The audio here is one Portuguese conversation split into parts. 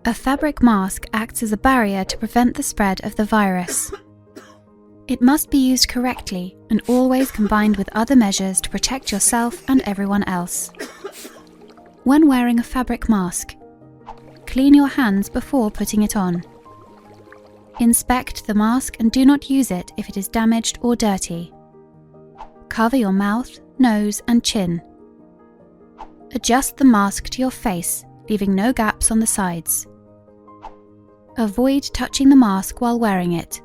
A fabric mask acts as a barrier to prevent the spread of the virus. It must be used correctly and always combined with other measures to protect yourself and everyone else. When wearing a fabric mask, clean your hands before putting it on. Inspect the mask and do not use it if it is damaged or dirty. Cover your mouth, nose, and chin. Adjust the mask to your face, leaving no gaps on the sides. Avoid touching the mask while wearing it.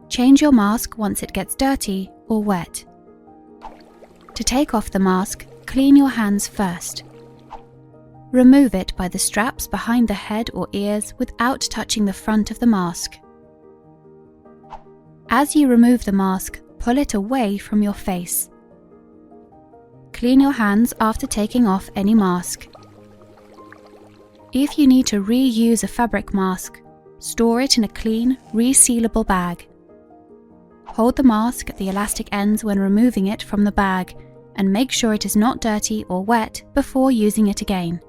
Change your mask once it gets dirty or wet. To take off the mask, clean your hands first. Remove it by the straps behind the head or ears without touching the front of the mask. As you remove the mask, pull it away from your face. Clean your hands after taking off any mask. If you need to reuse a fabric mask, store it in a clean, resealable bag. Hold the mask at the elastic ends when removing it from the bag and make sure it is not dirty or wet before using it again.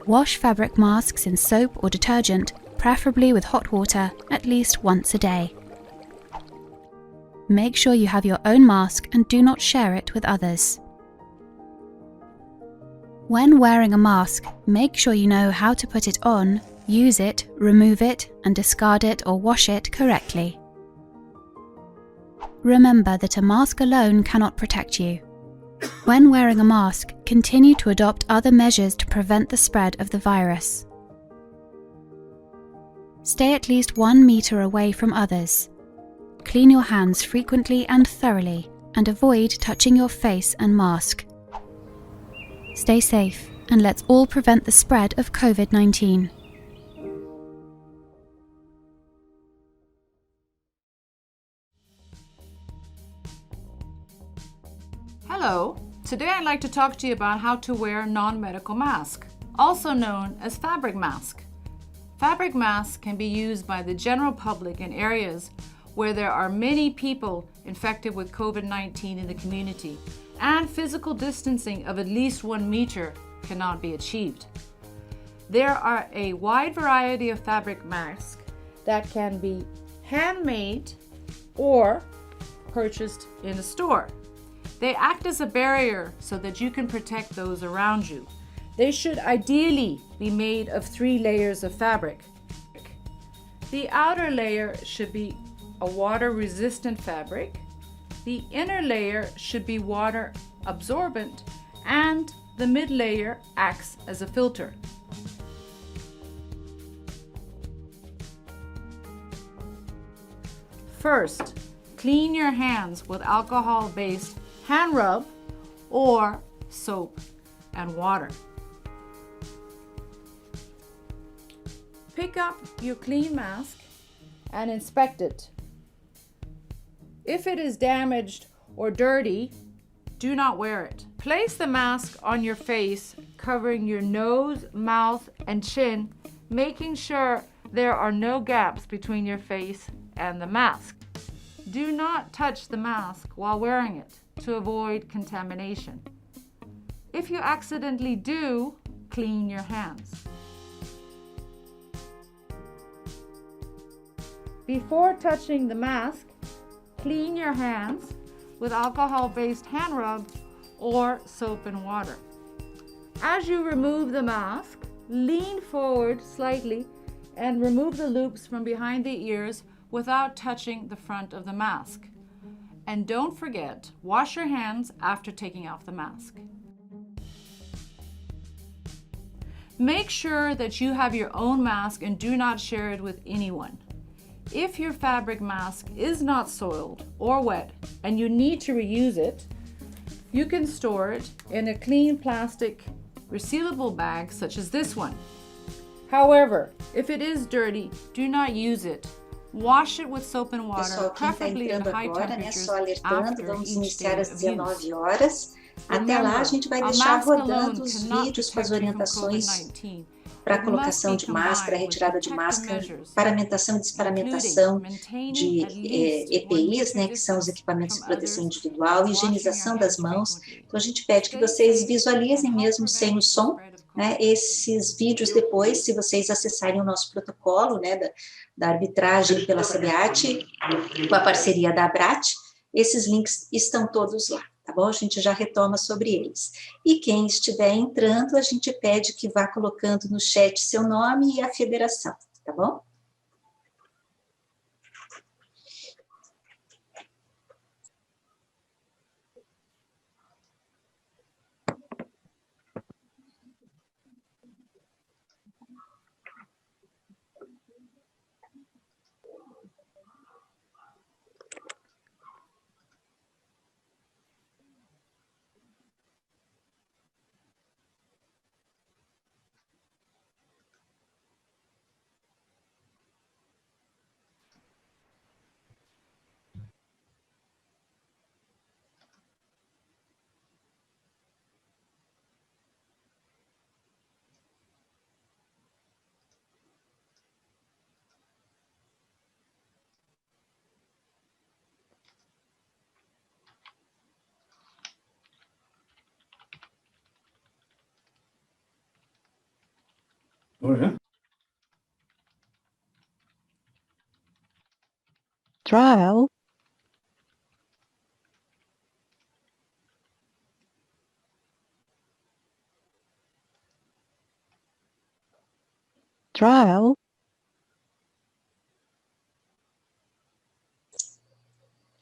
Wash fabric masks in soap or detergent, preferably with hot water, at least once a day. Make sure you have your own mask and do not share it with others. When wearing a mask, make sure you know how to put it on, use it, remove it, and discard it or wash it correctly. Remember that a mask alone cannot protect you. When wearing a mask, continue to adopt other measures to prevent the spread of the virus. Stay at least 1 meter away from others. Clean your hands frequently and thoroughly, and avoid touching your face and mask. Stay safe, and let's all prevent the spread of COVID-19. Hello, today I'd like to talk to you about how to wear a non-medical mask, also known as fabric mask. Fabric masks can be used by the general public in areas where there are many people infected with COVID-19 in the community, and physical distancing of at least 1 meter cannot be achieved. There are a wide variety of fabric masks that can be handmade or purchased in a store. They act as a barrier so that you can protect those around you. They should ideally be made of 3 layers of fabric. The outer layer should be a water-resistant fabric. The inner layer should be water-absorbent, and the mid-layer acts as a filter. First, clean your hands with alcohol-based hand rub or soap and water. Pick up your clean mask and inspect it. If it is damaged or dirty, do not wear it. Place the mask on your face, covering your nose, mouth, and chin, making sure there are no gaps between your face and the mask. Do not touch the mask while wearing it to avoid contamination. If you accidentally do, clean your hands. Before touching the mask, clean your hands with alcohol-based hand rub or soap and water. As you remove the mask, lean forward slightly and remove the loops from behind the ears without touching the front of the mask. And don't forget, wash your hands after taking off the mask. Make sure that you have your own mask and do not share it with anyone. If your fabric mask is not soiled or wet and you need to reuse it, you can store it in a clean plastic resealable bag such as this one. However, if it is dirty, do not use it. Wash it with soap and water, Pessoal, quem está preferably at entrando high agora, temperatures só alertando, after vamos each iniciar day às of 19 use. horas. Até lá a gente vai deixar rodando os vídeos com as orientações para a colocação de máscara, retirada de máscara, paramentação e desparamentação de EPIs, né, que são os equipamentos de proteção individual, higienização das mãos. Então a gente pede que vocês visualizem mesmo sem o som, né, esses vídeos depois, se vocês acessarem o nosso protocolo, né, da arbitragem pela CBAT, com a parceria da ABRAT, esses links estão todos lá, tá bom? A gente já retoma sobre eles. E quem estiver entrando, a gente pede que vá colocando no chat seu nome e a federação, tá bom? Trial. Trial.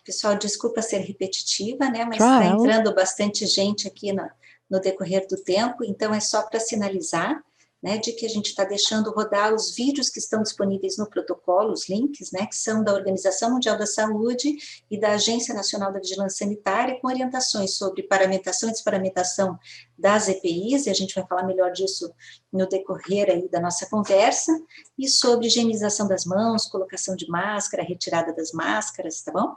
Pessoal, desculpa ser repetitiva, né, mas está entrando bastante gente aqui no decorrer do tempo, então é só para sinalizar, né, de que a gente está deixando rodar os vídeos que estão disponíveis no protocolo, os links, né, que são da Organização Mundial da Saúde e da Agência Nacional da Vigilância Sanitária, com orientações sobre paramentação e desparamentação das EPIs, e a gente vai falar melhor disso no decorrer aí da nossa conversa, e sobre higienização das mãos, colocação de máscara, retirada das máscaras, tá bom?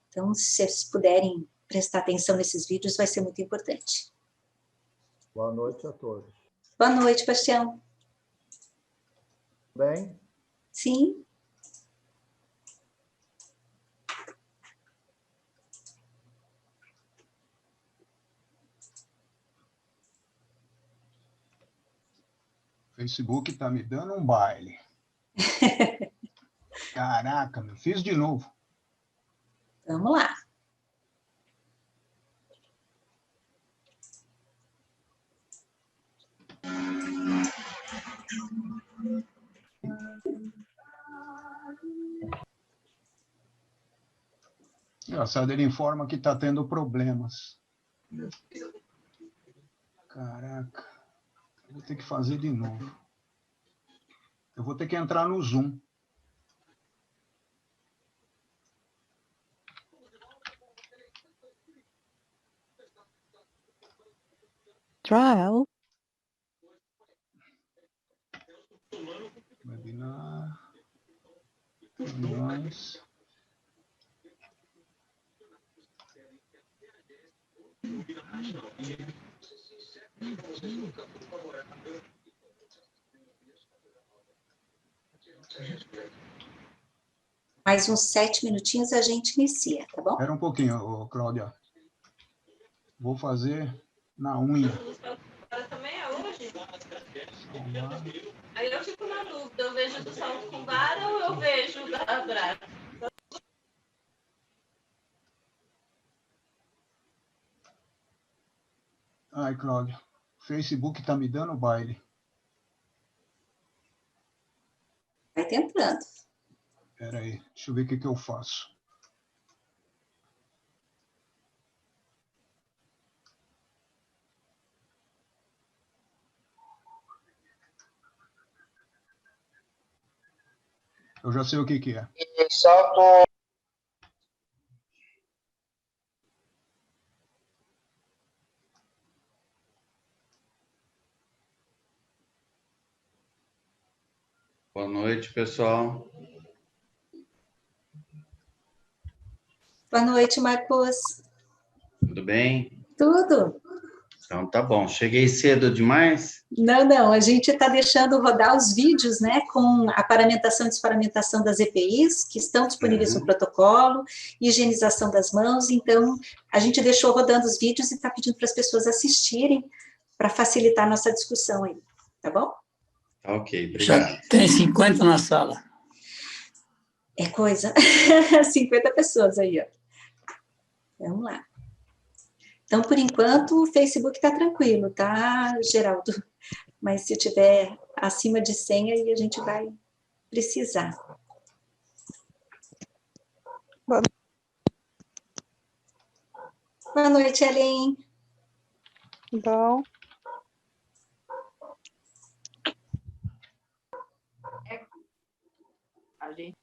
Então, se vocês puderem prestar atenção nesses vídeos, vai ser muito importante. Boa noite a todos. Boa noite, Bastião. Bem? Sim. O Facebook tá me dando um baile. Caraca, meu, fiz de novo. Vamos lá. Engraçado, ele informa que está tendo problemas. Caraca, eu vou ter que fazer de novo. Eu vou ter que entrar no Zoom. Trial. Webinar. Reuniões. Mais uns 7 minutinhos a gente inicia, tá bom? Espera um pouquinho, Cláudia. Vou fazer na unha. Também é hoje? Aí eu fico na dúvida, eu vejo do salto com vara ou eu vejo da Brás? Ai, Cláudia, o Facebook tá me dando baile. Vai tentando. Espera aí, deixa eu ver o que eu faço. Eu já sei o que é. Salto. Boa noite, pessoal. Boa noite, Marcos. Tudo bem? Tudo. Então tá bom. Cheguei cedo demais? Não, a gente está deixando rodar os vídeos, né, com a paramentação e desparamentação das EPIs, que estão disponíveis no protocolo, higienização das mãos, então a gente deixou rodando os vídeos e está pedindo para as pessoas assistirem, para facilitar a nossa discussão aí. tá bom? Ok, Já obrigado. tem 50 na sala. É coisa. 50 pessoas aí, ó. Vamos lá. Então, por enquanto, o Facebook está tranquilo, tá, Geraldo? Mas se tiver acima de 100, aí a gente vai precisar. Boa noite, Ellen. Bom. Ali.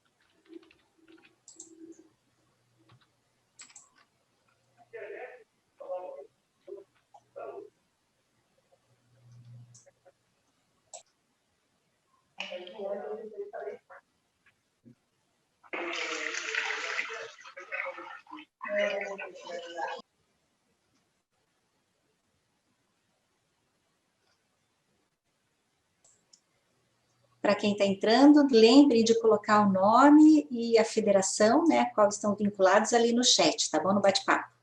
Para quem está entrando, lembre de colocar o nome e a federação, né, a qual estão vinculados ali no chat, tá bom? No bate-papo.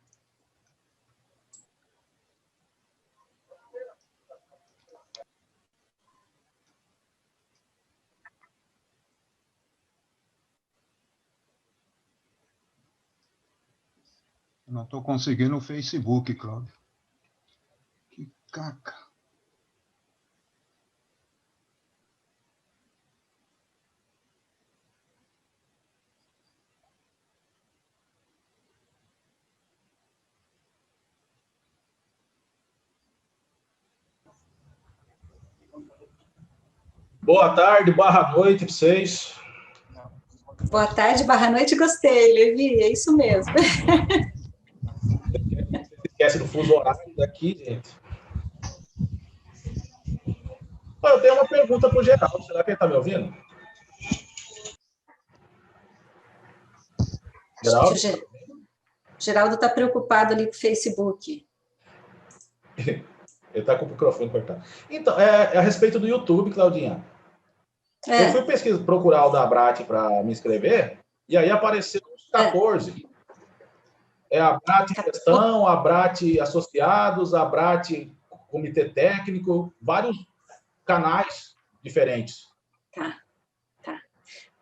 Não estou conseguindo o Facebook, Cláudio. Que caca. Boa tarde, boa noite para vocês. Boa tarde, boa noite, gostei, Levi, é isso mesmo. Esquece do fuso horário daqui, gente. Eu tenho uma pergunta para o Geraldo. Será que ele está me ouvindo? Geraldo? Geraldo está preocupado ali com o Facebook. Ele está com o microfone cortado. Então, é a respeito do YouTube, Claudinha. Eu fui procurar o da Abrat para me inscrever, e aí apareceu uns 14. É a Abrat Gestão, a Abrat Associados, a Abrat Comitê Técnico, vários canais diferentes. Tá.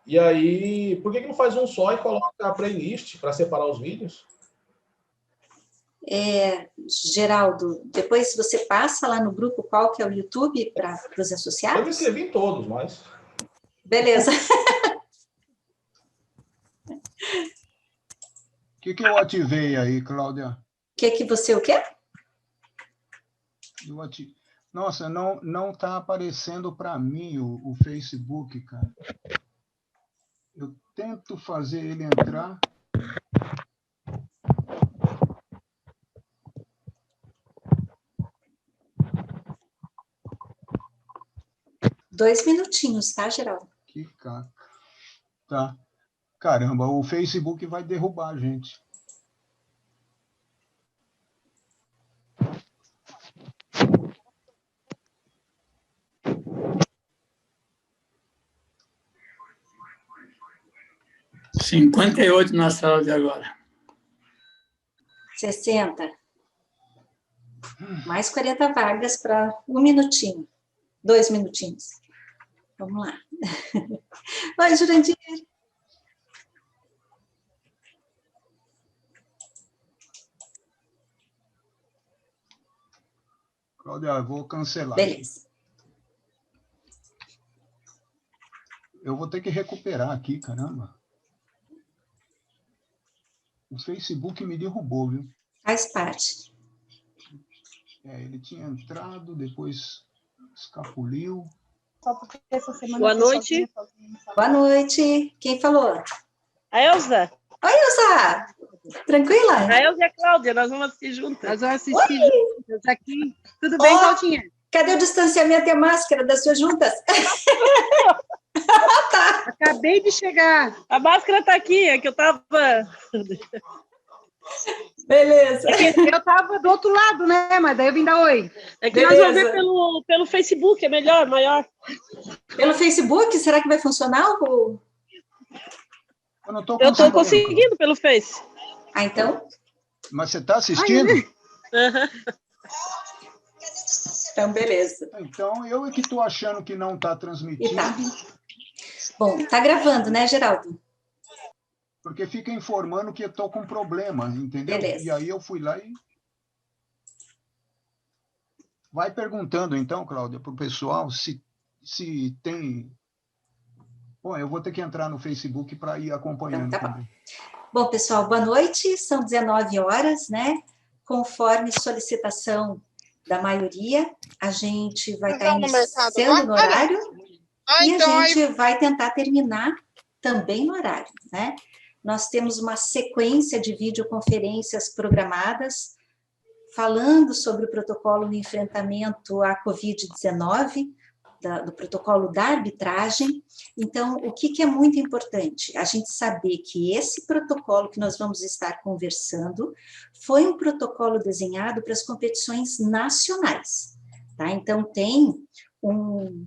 E aí, por que não faz um só e coloca a playlist para separar os vídeos? Geraldo, depois você passa lá no grupo qual que é o YouTube para os associados? Eu me inscrevi em todos, mas... Beleza. O que eu ativei aí, Cláudia? Que você o quê? Nossa, não está aparecendo para mim o Facebook, cara. Eu tento fazer ele entrar. Dois minutinhos, tá, Geraldo? Que caca. Tá. Caramba, o Facebook vai derrubar a gente. $58 na sala de agora. 60. Mais 40 vagas para 1 minutinho. 2 minutinhos. Vamos lá. Oi, Jurandir. Cláudia, eu vou cancelar. Beleza. Eu vou ter que recuperar aqui, caramba. O Facebook me derrubou, viu? Faz parte. Ele tinha entrado, depois escapuliu. Boa noite. Boa noite. Quem falou? A Elza. Oi, Elza. Tranquila? A Elza e a Cláudia, nós vamos assistir juntas. Nós vamos assistir juntas aqui. Tudo bem, Claudinha? Cadê o distanciamento e a máscara das suas juntas? Tá. Acabei de chegar. A máscara está aqui, é que eu estava... Beleza. É que eu estava do outro lado, né? Mas daí eu vim dar oi. É que nós vamos ver pelo Facebook, é melhor, maior. Pelo Facebook? Será que vai funcionar? Eu não estou Eu estou conseguindo pelo Face. Ah, então? Mas você está assistindo? Uhum. Então, beleza. Então, eu é que estou achando que não está transmitindo. Tá. Bom, está gravando, né, Geraldo? Porque fica informando que eu estou com problema, entendeu? Beleza. E aí eu fui lá e... Vai perguntando, então, Cláudia, para o pessoal se tem... Bom, eu vou ter que entrar no Facebook para ir acompanhando então, tá também. Bom, pessoal, boa noite. São 19 horas, né? Conforme solicitação da maioria, a gente vai estar iniciando no horário e a gente vai tentar terminar também no horário, né? Nós temos uma sequência de videoconferências programadas falando sobre o protocolo no enfrentamento à Covid-19, do protocolo da arbitragem. Então, o que é muito importante? A gente saber que esse protocolo que nós vamos estar conversando foi um protocolo desenhado para as competições nacionais, tá? Então, tem um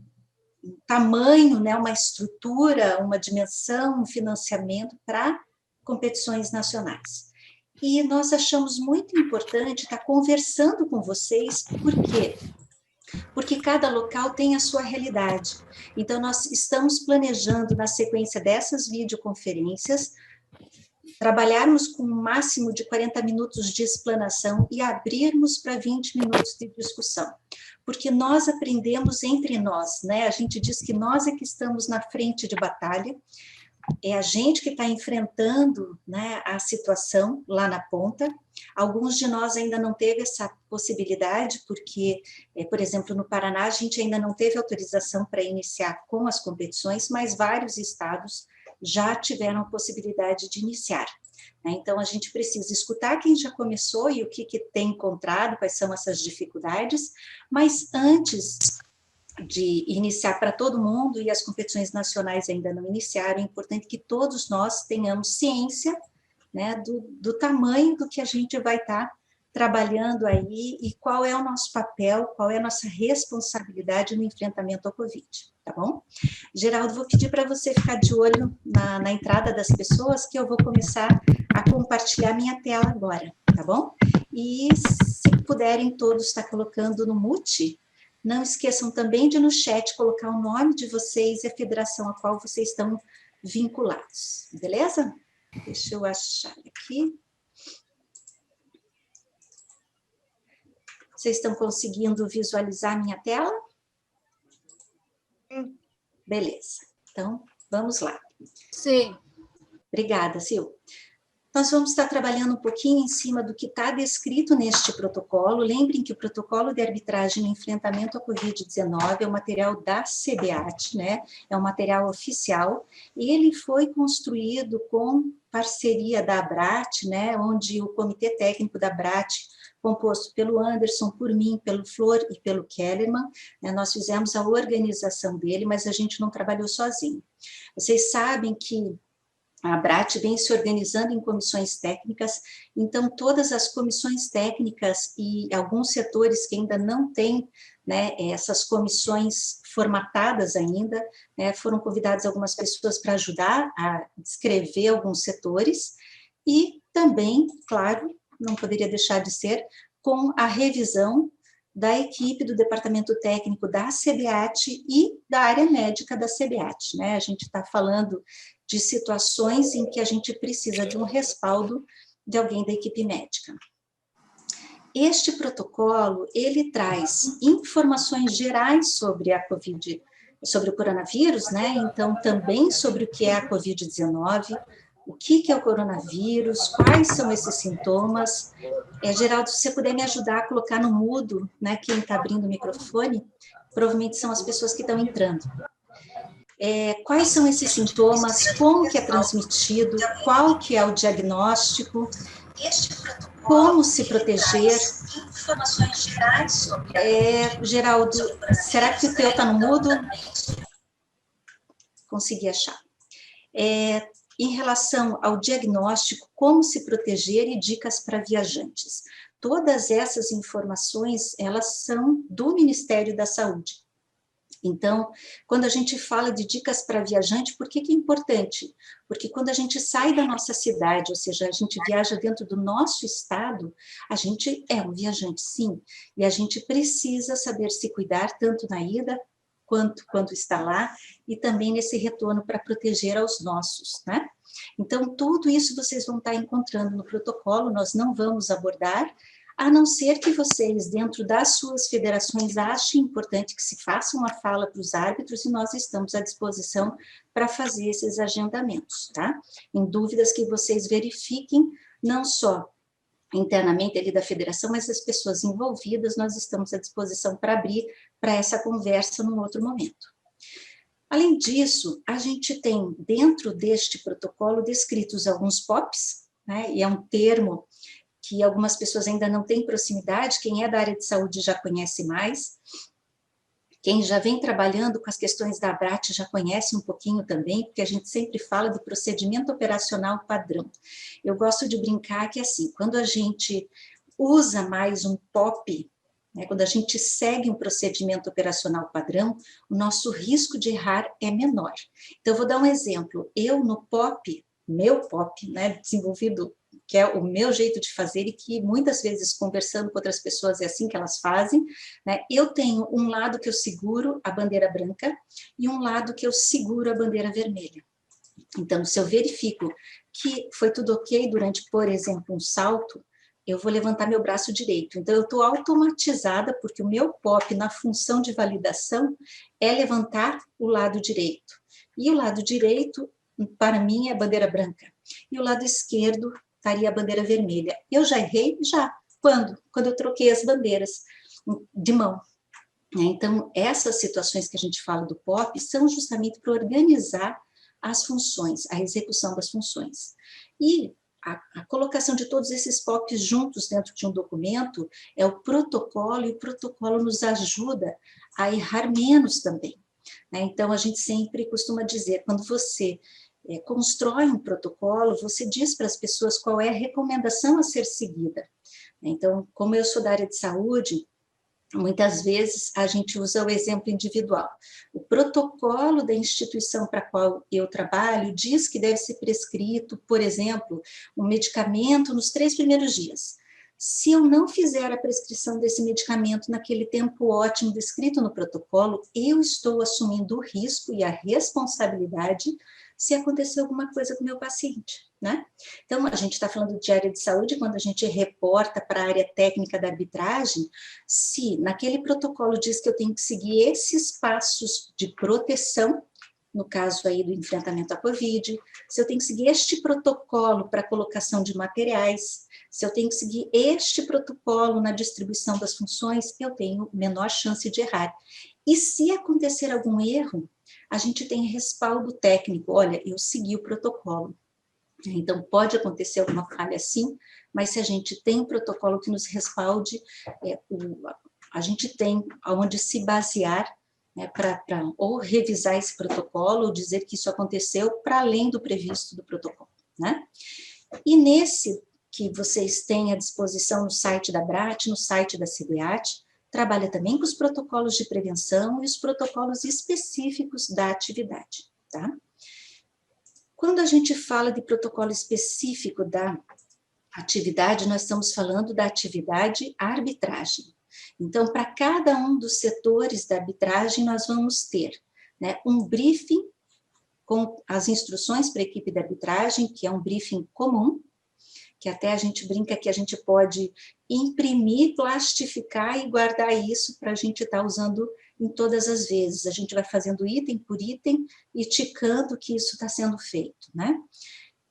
tamanho, né, uma estrutura, uma dimensão, um financiamento para competições nacionais. E nós achamos muito importante estar conversando com vocês, por quê? Porque cada local tem a sua realidade. Então, nós estamos planejando, na sequência dessas videoconferências, trabalharmos com um máximo de 40 minutos de explanação e abrirmos para 20 minutos de discussão. Porque nós aprendemos entre nós, né? A gente diz que nós é que estamos na frente de batalha, é a gente que está enfrentando, né, a situação lá na ponta. Alguns de nós ainda não teve essa possibilidade, porque, por exemplo, no Paraná, a gente ainda não teve autorização para iniciar com as competições, mas vários estados já tiveram a possibilidade de iniciar, né? Então, a gente precisa escutar quem já começou e o que tem encontrado, quais são essas dificuldades, mas antes de iniciar para todo mundo, e as competições nacionais ainda não iniciaram, é importante que todos nós tenhamos ciência, né, do tamanho do que a gente vai estar trabalhando aí e qual é o nosso papel, qual é a nossa responsabilidade no enfrentamento ao Covid, tá bom? Geraldo, vou pedir para você ficar de olho na entrada das pessoas, que eu vou começar a compartilhar minha tela agora, tá bom? E se puderem todos estar colocando no mute, não esqueçam também de no chat colocar o nome de vocês e a federação a qual vocês estão vinculados, beleza? Deixa eu achar aqui. Vocês estão conseguindo visualizar a minha tela? Beleza. Então, vamos lá. Sim. Obrigada, Sil. Nós vamos estar trabalhando um pouquinho em cima do que está descrito neste protocolo. Lembrem que o protocolo de arbitragem no enfrentamento à Covid-19 é um material da CBAT, né? É um material oficial, e ele foi construído com parceria da ABRAT, né? Onde o comitê técnico da ABRAT, composto pelo Anderson, por mim, pelo Flor e pelo Kellerman, né? Nós fizemos a organização dele, mas a gente não trabalhou sozinho. Vocês sabem que a ABRAT vem se organizando em comissões técnicas, então todas as comissões técnicas e alguns setores que ainda não têm, né, essas comissões formatadas ainda, né, foram convidadas algumas pessoas para ajudar a descrever alguns setores, e também, claro, não poderia deixar de ser, com a revisão da equipe do departamento técnico da CBAT e da área médica da CBAT, né? A gente está falando de situações em que a gente precisa de um respaldo de alguém da equipe médica. Este protocolo, ele traz informações gerais sobre a Covid, sobre o coronavírus, né? Então, também sobre o que é a Covid-19, o que é o coronavírus, quais são esses sintomas. Geraldo, se você puder me ajudar a colocar no mudo, né, quem está abrindo o microfone, provavelmente são as pessoas que estão entrando. Quais são esses sintomas, como que é transmitido, qual que é o diagnóstico, como se proteger. Geraldo, será que o teu está no mudo? Consegui achar. Em relação ao diagnóstico, como se proteger e dicas para viajantes. Todas essas informações, elas são do Ministério da Saúde. Então, quando a gente fala de dicas para viajante, por que que é importante? Porque quando a gente sai da nossa cidade, ou seja, a gente viaja dentro do nosso estado, a gente é um viajante, sim, e a gente precisa saber se cuidar, tanto na ida, quanto está lá, e também nesse retorno para proteger aos nossos, né? Então, tudo isso vocês vão estar encontrando no protocolo, nós não vamos abordar, a não ser que vocês, dentro das suas federações, achem importante que se faça uma fala para os árbitros e nós estamos à disposição para fazer esses agendamentos, tá? Em dúvidas que vocês verifiquem, não só internamente ali da federação, mas as pessoas envolvidas, nós estamos à disposição para abrir para essa conversa num outro momento. Além disso, a gente tem dentro deste protocolo descritos alguns POPs, né? E é um termo que algumas pessoas ainda não têm proximidade, quem é da área de saúde já conhece mais, quem já vem trabalhando com as questões da ABRAT já conhece um pouquinho também, porque a gente sempre fala de procedimento operacional padrão. Eu gosto de brincar que, assim, quando a gente usa mais um POP, né, quando a gente segue um procedimento operacional padrão, o nosso risco de errar é menor. Então, eu vou dar um exemplo. Eu, no POP, meu POP, né, desenvolvido, que é o meu jeito de fazer e que muitas vezes conversando com outras pessoas é assim que elas fazem, né? Eu tenho um lado que eu seguro a bandeira branca e um lado que eu seguro a bandeira vermelha. Então, se eu verifico que foi tudo ok durante, por exemplo, um salto, eu vou levantar meu braço direito. Então, eu estou automatizada, porque o meu POP, na função de validação, é levantar o lado direito. E o lado direito, para mim, é a bandeira branca. E o lado esquerdo estaria a bandeira vermelha. Eu já errei? Já. Quando? Quando eu troquei as bandeiras de mão. Então, essas situações que a gente fala do POP são justamente para organizar as funções, a execução das funções. E a colocação de todos esses POPs juntos dentro de um documento é o protocolo, e o protocolo nos ajuda a errar menos também. Então, a gente sempre costuma dizer, quando você constrói um protocolo, você diz para as pessoas qual é a recomendação a ser seguida. Então, como eu sou da área de saúde, muitas vezes a gente usa o exemplo individual. O protocolo da instituição para a qual eu trabalho diz que deve ser prescrito, por exemplo, um medicamento nos 3 primeiros dias. Se eu não fizer a prescrição desse medicamento naquele tempo ótimo descrito no protocolo, eu estou assumindo o risco e a responsabilidade se acontecer alguma coisa com o meu paciente, né? Então, a gente está falando de área de saúde, quando a gente reporta para a área técnica da arbitragem, se naquele protocolo diz que eu tenho que seguir esses passos de proteção, no caso aí do enfrentamento à Covid, se eu tenho que seguir este protocolo para colocação de materiais, se eu tenho que seguir este protocolo na distribuição das funções, eu tenho menor chance de errar. E se acontecer algum erro, a gente tem respaldo técnico, olha, eu segui o protocolo. Então, pode acontecer alguma falha sim, mas se a gente tem um protocolo que nos respalde, a gente tem onde se basear, né, para ou revisar esse protocolo, ou dizer que isso aconteceu para além do previsto do protocolo, né? E nesse que vocês têm à disposição no site da ABRAT, no site da CBAT, trabalha também com os protocolos de prevenção e os protocolos específicos da atividade, tá? Quando a gente fala de protocolo específico da atividade, nós estamos falando da atividade arbitragem. Então, para cada um dos setores da arbitragem, nós vamos ter, né, um briefing com as instruções para a equipe de arbitragem, que é um briefing comum, que até a gente brinca que a gente pode imprimir, plastificar e guardar isso para a gente estar usando em todas as vezes. A gente vai fazendo item por item e ticando que isso está sendo feito, né?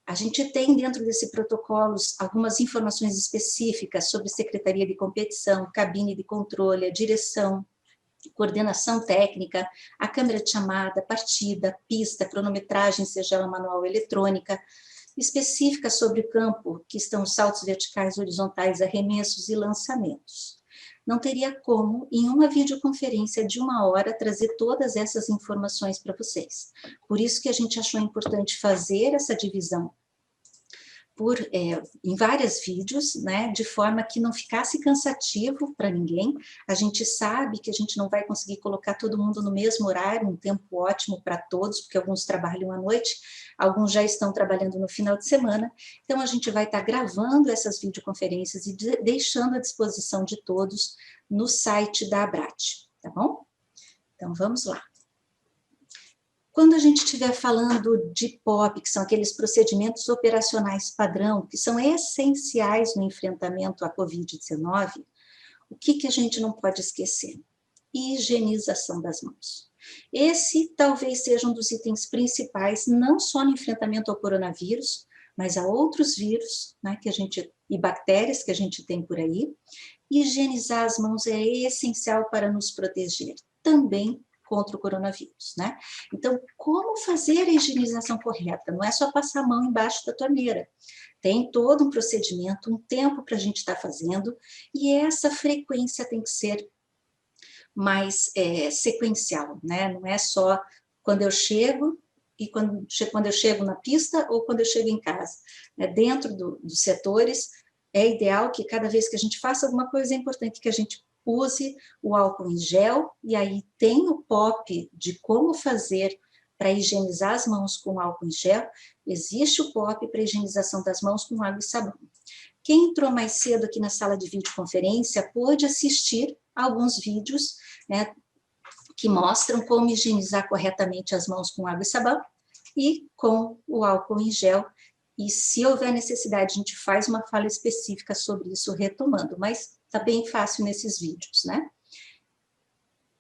A gente tem dentro desse protocolo algumas informações específicas sobre secretaria de competição, cabine de controle, a direção, coordenação técnica, a câmera de chamada, partida, pista, cronometragem, seja ela manual ou eletrônica, específica sobre o campo, que estão os saltos verticais, horizontais, arremessos e lançamentos. Não teria como, em uma videoconferência de 1 hora, trazer todas essas informações para vocês. Por isso que a gente achou importante fazer essa divisão em vários vídeos, né, de forma que não ficasse cansativo para ninguém. A gente sabe que a gente não vai conseguir colocar todo mundo no mesmo horário, um tempo ótimo para todos, porque alguns trabalham à noite, alguns já estão trabalhando no final de semana, então a gente vai estar gravando essas videoconferências e deixando à disposição de todos no site da Abrat, tá bom? Então vamos lá. Quando a gente estiver falando de POP, que são aqueles procedimentos operacionais padrão, que são essenciais no enfrentamento à Covid-19, o que a gente não pode esquecer? Higienização das mãos. Esse talvez seja um dos itens principais, não só no enfrentamento ao coronavírus, mas a outros vírus, né, e bactérias que a gente tem por aí. Higienizar as mãos é essencial para nos proteger também contra o coronavírus, né? Então, como fazer a higienização correta? Não é só passar a mão embaixo da torneira. Tem todo um procedimento, um tempo para a gente estar fazendo, e essa frequência tem que ser mais sequencial, né? Não é só quando eu chego e quando eu chego na pista ou quando eu chego em casa. Dentro dos setores, é ideal que cada vez que a gente faça alguma coisa, é importante que a gente use o álcool em gel, e aí tem o POP de como fazer para higienizar as mãos com álcool em gel, existe o POP para higienização das mãos com água e sabão. Quem entrou mais cedo aqui na sala de videoconferência pôde assistir alguns vídeos, né, que mostram como higienizar corretamente as mãos com água e sabão e com o álcool em gel, e se houver necessidade, a gente faz uma fala específica sobre isso retomando, mas está bem fácil nesses vídeos, né?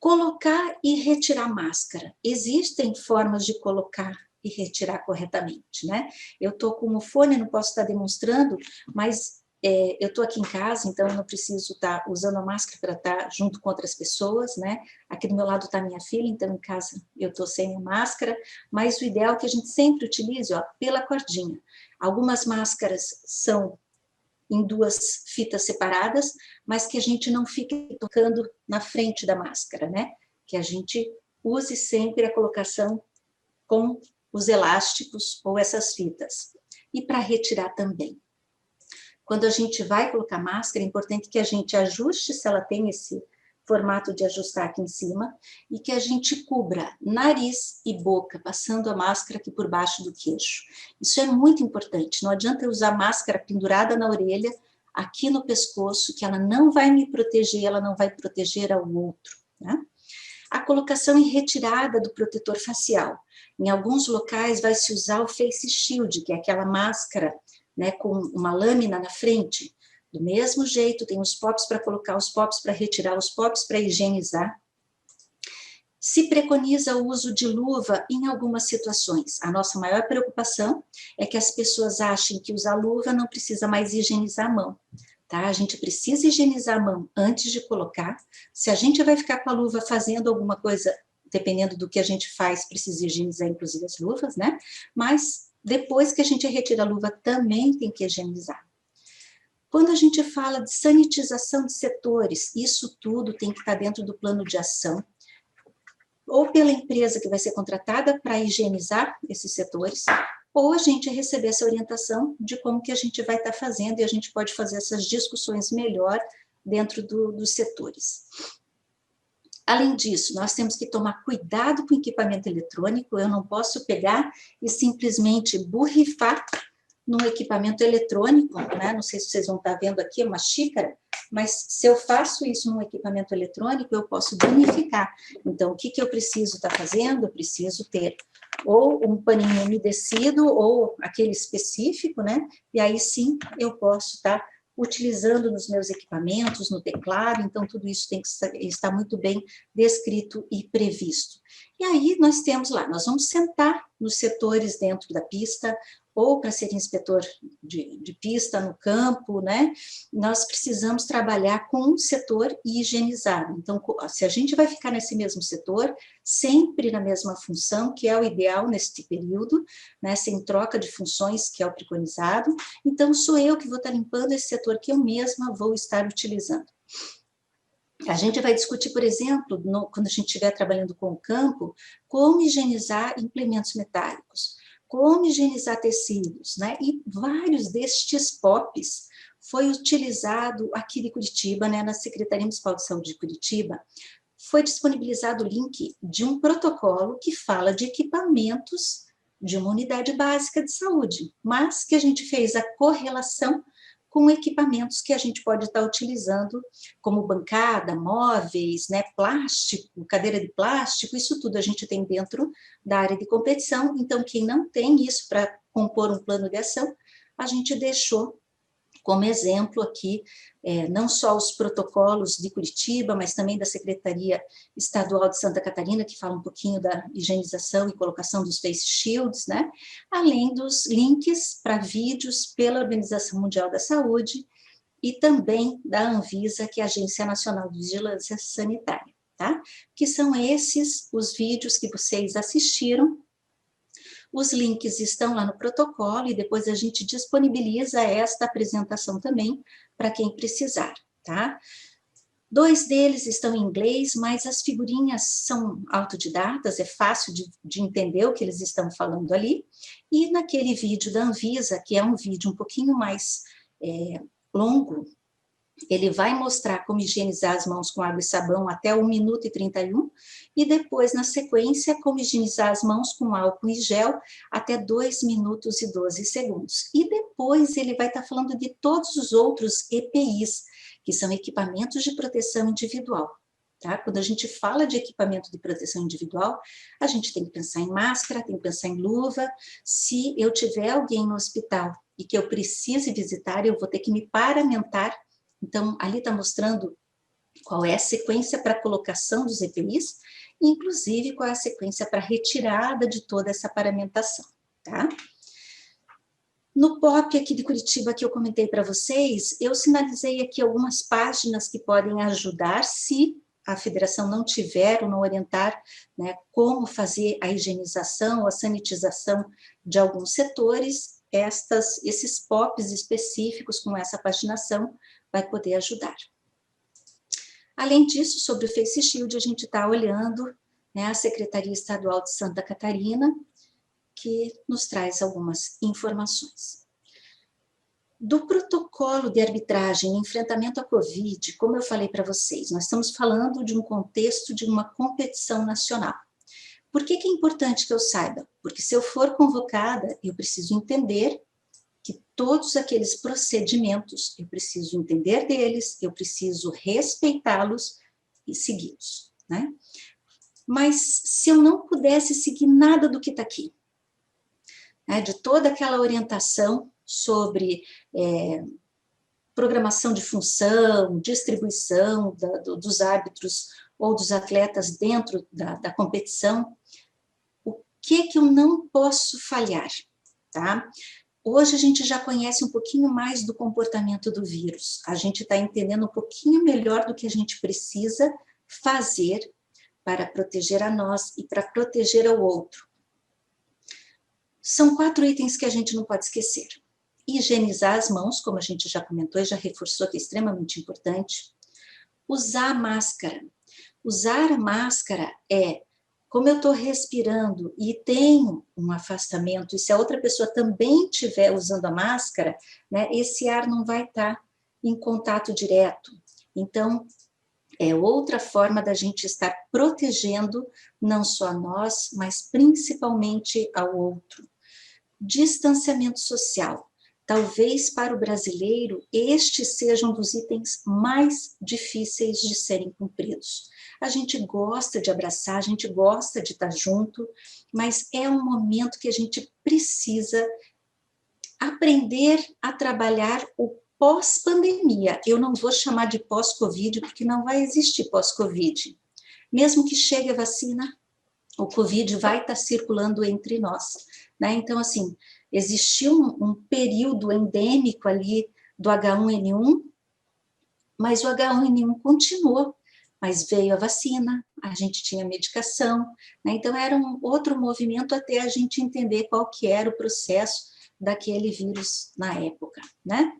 Colocar e retirar máscara. Existem formas de colocar e retirar corretamente, né? Eu estou com o fone, não posso estar demonstrando, mas eu estou aqui em casa, então eu não preciso estar usando a máscara para estar junto com outras pessoas, né? Aqui do meu lado está minha filha, então em casa eu estou sem a máscara, mas o ideal é que a gente sempre utilize, ó, pela cordinha. Algumas máscaras são em 2 fitas separadas, mas que a gente não fique tocando na frente da máscara, né? Que a gente use sempre a colocação com os elásticos ou essas fitas. E para retirar também. Quando a gente vai colocar máscara, é importante que a gente ajuste, se ela tem esse formato de ajustar aqui em cima, e que a gente cubra nariz e boca, passando a máscara aqui por baixo do queixo. Isso é muito importante, não adianta eu usar máscara pendurada na orelha, aqui no pescoço, que ela não vai me proteger, ela não vai proteger ao outro, né? A colocação e retirada do protetor facial. Em alguns locais vai se usar o face shield, que é aquela máscara, né, com uma lâmina na frente. Do mesmo jeito, tem os POPs para colocar, os POPs para retirar, os POPs para higienizar. Se preconiza o uso de luva em algumas situações. A nossa maior preocupação é que as pessoas achem que usar luva não precisa mais higienizar a mão. Tá? A gente precisa higienizar a mão antes de colocar. Se a gente vai ficar com a luva fazendo alguma coisa, dependendo do que a gente faz, precisa higienizar inclusive as luvas, né? Mas depois que a gente retira a luva, também tem que higienizar. Quando a gente fala de sanitização de setores, isso tudo tem que estar dentro do plano de ação, ou pela empresa que vai ser contratada para higienizar esses setores, ou a gente receber essa orientação de como que a gente vai estar fazendo, e a gente pode fazer essas discussões melhor dentro dos setores. Além disso, nós temos que tomar cuidado com o equipamento eletrônico, eu não posso pegar e simplesmente borrifar num equipamento eletrônico, né? Não sei se vocês vão estar vendo aqui, é uma xícara, mas se eu faço isso num equipamento eletrônico, eu posso danificar. Então, o que eu preciso estar fazendo? Eu preciso ter ou um paninho umedecido, ou aquele específico, né? E aí sim, eu posso estar utilizando nos meus equipamentos, no teclado, então tudo isso tem que estar muito bem descrito e previsto. E aí nós temos lá, nós vamos sentar nos setores dentro da pista, ou para ser inspetor de pista no campo, né? Nós precisamos trabalhar com um setor higienizado. Então, se a gente vai ficar nesse mesmo setor, sempre na mesma função, que é o ideal neste período, né? Sem troca de funções, que é o preconizado, então sou eu que vou estar limpando esse setor que eu mesma vou estar utilizando. A gente vai discutir, por exemplo, quando a gente estiver trabalhando com o campo, como higienizar implementos metálicos, como higienizar tecidos, né? E vários destes POPs foi utilizado aqui de Curitiba, né, na Secretaria Municipal de Saúde de Curitiba, foi disponibilizado o link de um protocolo que fala de equipamentos de uma unidade básica de saúde, mas que a gente fez a correlação com equipamentos que a gente pode estar utilizando, como bancada, móveis, né, plástico, cadeira de plástico, isso tudo a gente tem dentro da área de competição. Então, quem não tem isso para compor um plano de ação, a gente deixou como exemplo aqui, não só os protocolos de Curitiba, mas também da Secretaria Estadual de Santa Catarina, que fala um pouquinho da higienização e colocação dos face shields, né? Além dos links para vídeos pela Organização Mundial da Saúde e também da Anvisa, que é a Agência Nacional de Vigilância Sanitária, tá? Que são esses os vídeos que vocês assistiram. Os links estão lá no protocolo e depois a gente disponibiliza esta apresentação também para quem precisar, tá? 2 deles estão em inglês, mas as figurinhas são autodidatas, é fácil de entender o que eles estão falando ali. E naquele vídeo da Anvisa, que é um vídeo um pouquinho mais longo, ele vai mostrar como higienizar as mãos com água e sabão até 1 minuto e 31, e depois, na sequência, como higienizar as mãos com álcool e gel até 2 minutos e 12 segundos. E depois ele vai estar falando de todos os outros EPIs, que são equipamentos de proteção individual. Tá? Quando a gente fala de equipamento de proteção individual, a gente tem que pensar em máscara, tem que pensar em luva. Se eu tiver alguém no hospital e que eu precise visitar, eu vou ter que me paramentar. Então, ali está mostrando qual é a sequência para a colocação dos EPIs, inclusive qual é a sequência para a retirada de toda essa paramentação, tá? No POP aqui de Curitiba que eu comentei para vocês, eu sinalizei aqui algumas páginas que podem ajudar se a federação não tiver ou não orientar, né, como fazer a higienização, a sanitização de alguns setores. Esses POPs específicos com essa paginação vai poder ajudar. Além disso, sobre o Face Shield, a gente está olhando, né, a Secretaria Estadual de Santa Catarina, que nos traz algumas informações. Do protocolo de arbitragem em enfrentamento à Covid, como eu falei para vocês, nós estamos falando de um contexto de uma competição nacional. Por que é importante que eu saiba? Porque se eu for convocada, eu preciso entender que todos aqueles procedimentos, eu preciso entender deles, eu preciso respeitá-los e segui-los, né? Mas se eu não pudesse seguir nada do que está aqui, né, de toda aquela orientação sobre programação de função, distribuição dos árbitros ou dos atletas dentro da competição, o que eu não posso falhar, tá? Hoje a gente já conhece um pouquinho mais do comportamento do vírus, a gente está entendendo um pouquinho melhor do que a gente precisa fazer para proteger a nós e para proteger ao outro. São 4 itens que a gente não pode esquecer. Higienizar as mãos, como a gente já comentou e já reforçou que é extremamente importante. Usar a máscara. Usar a máscara como eu estou respirando e tenho um afastamento, e se a outra pessoa também estiver usando a máscara, né, esse ar não vai estar em contato direto. Então, é outra forma da gente estar protegendo não só a nós, mas principalmente ao outro. Distanciamento social. Talvez para o brasileiro estes sejam dos itens mais difíceis de serem cumpridos. A gente gosta de abraçar, a gente gosta de estar junto, mas é um momento que a gente precisa aprender a trabalhar o pós-pandemia. Eu não vou chamar de pós-Covid, porque não vai existir pós-Covid. Mesmo que chegue a vacina, o Covid vai estar circulando entre nós, né? Então, assim, existiu um período endêmico ali do H1N1, mas o H1N1 continuou, mas veio a vacina, a gente tinha medicação, né? Então era um outro movimento até a gente entender qual que era o processo daquele vírus na época, né?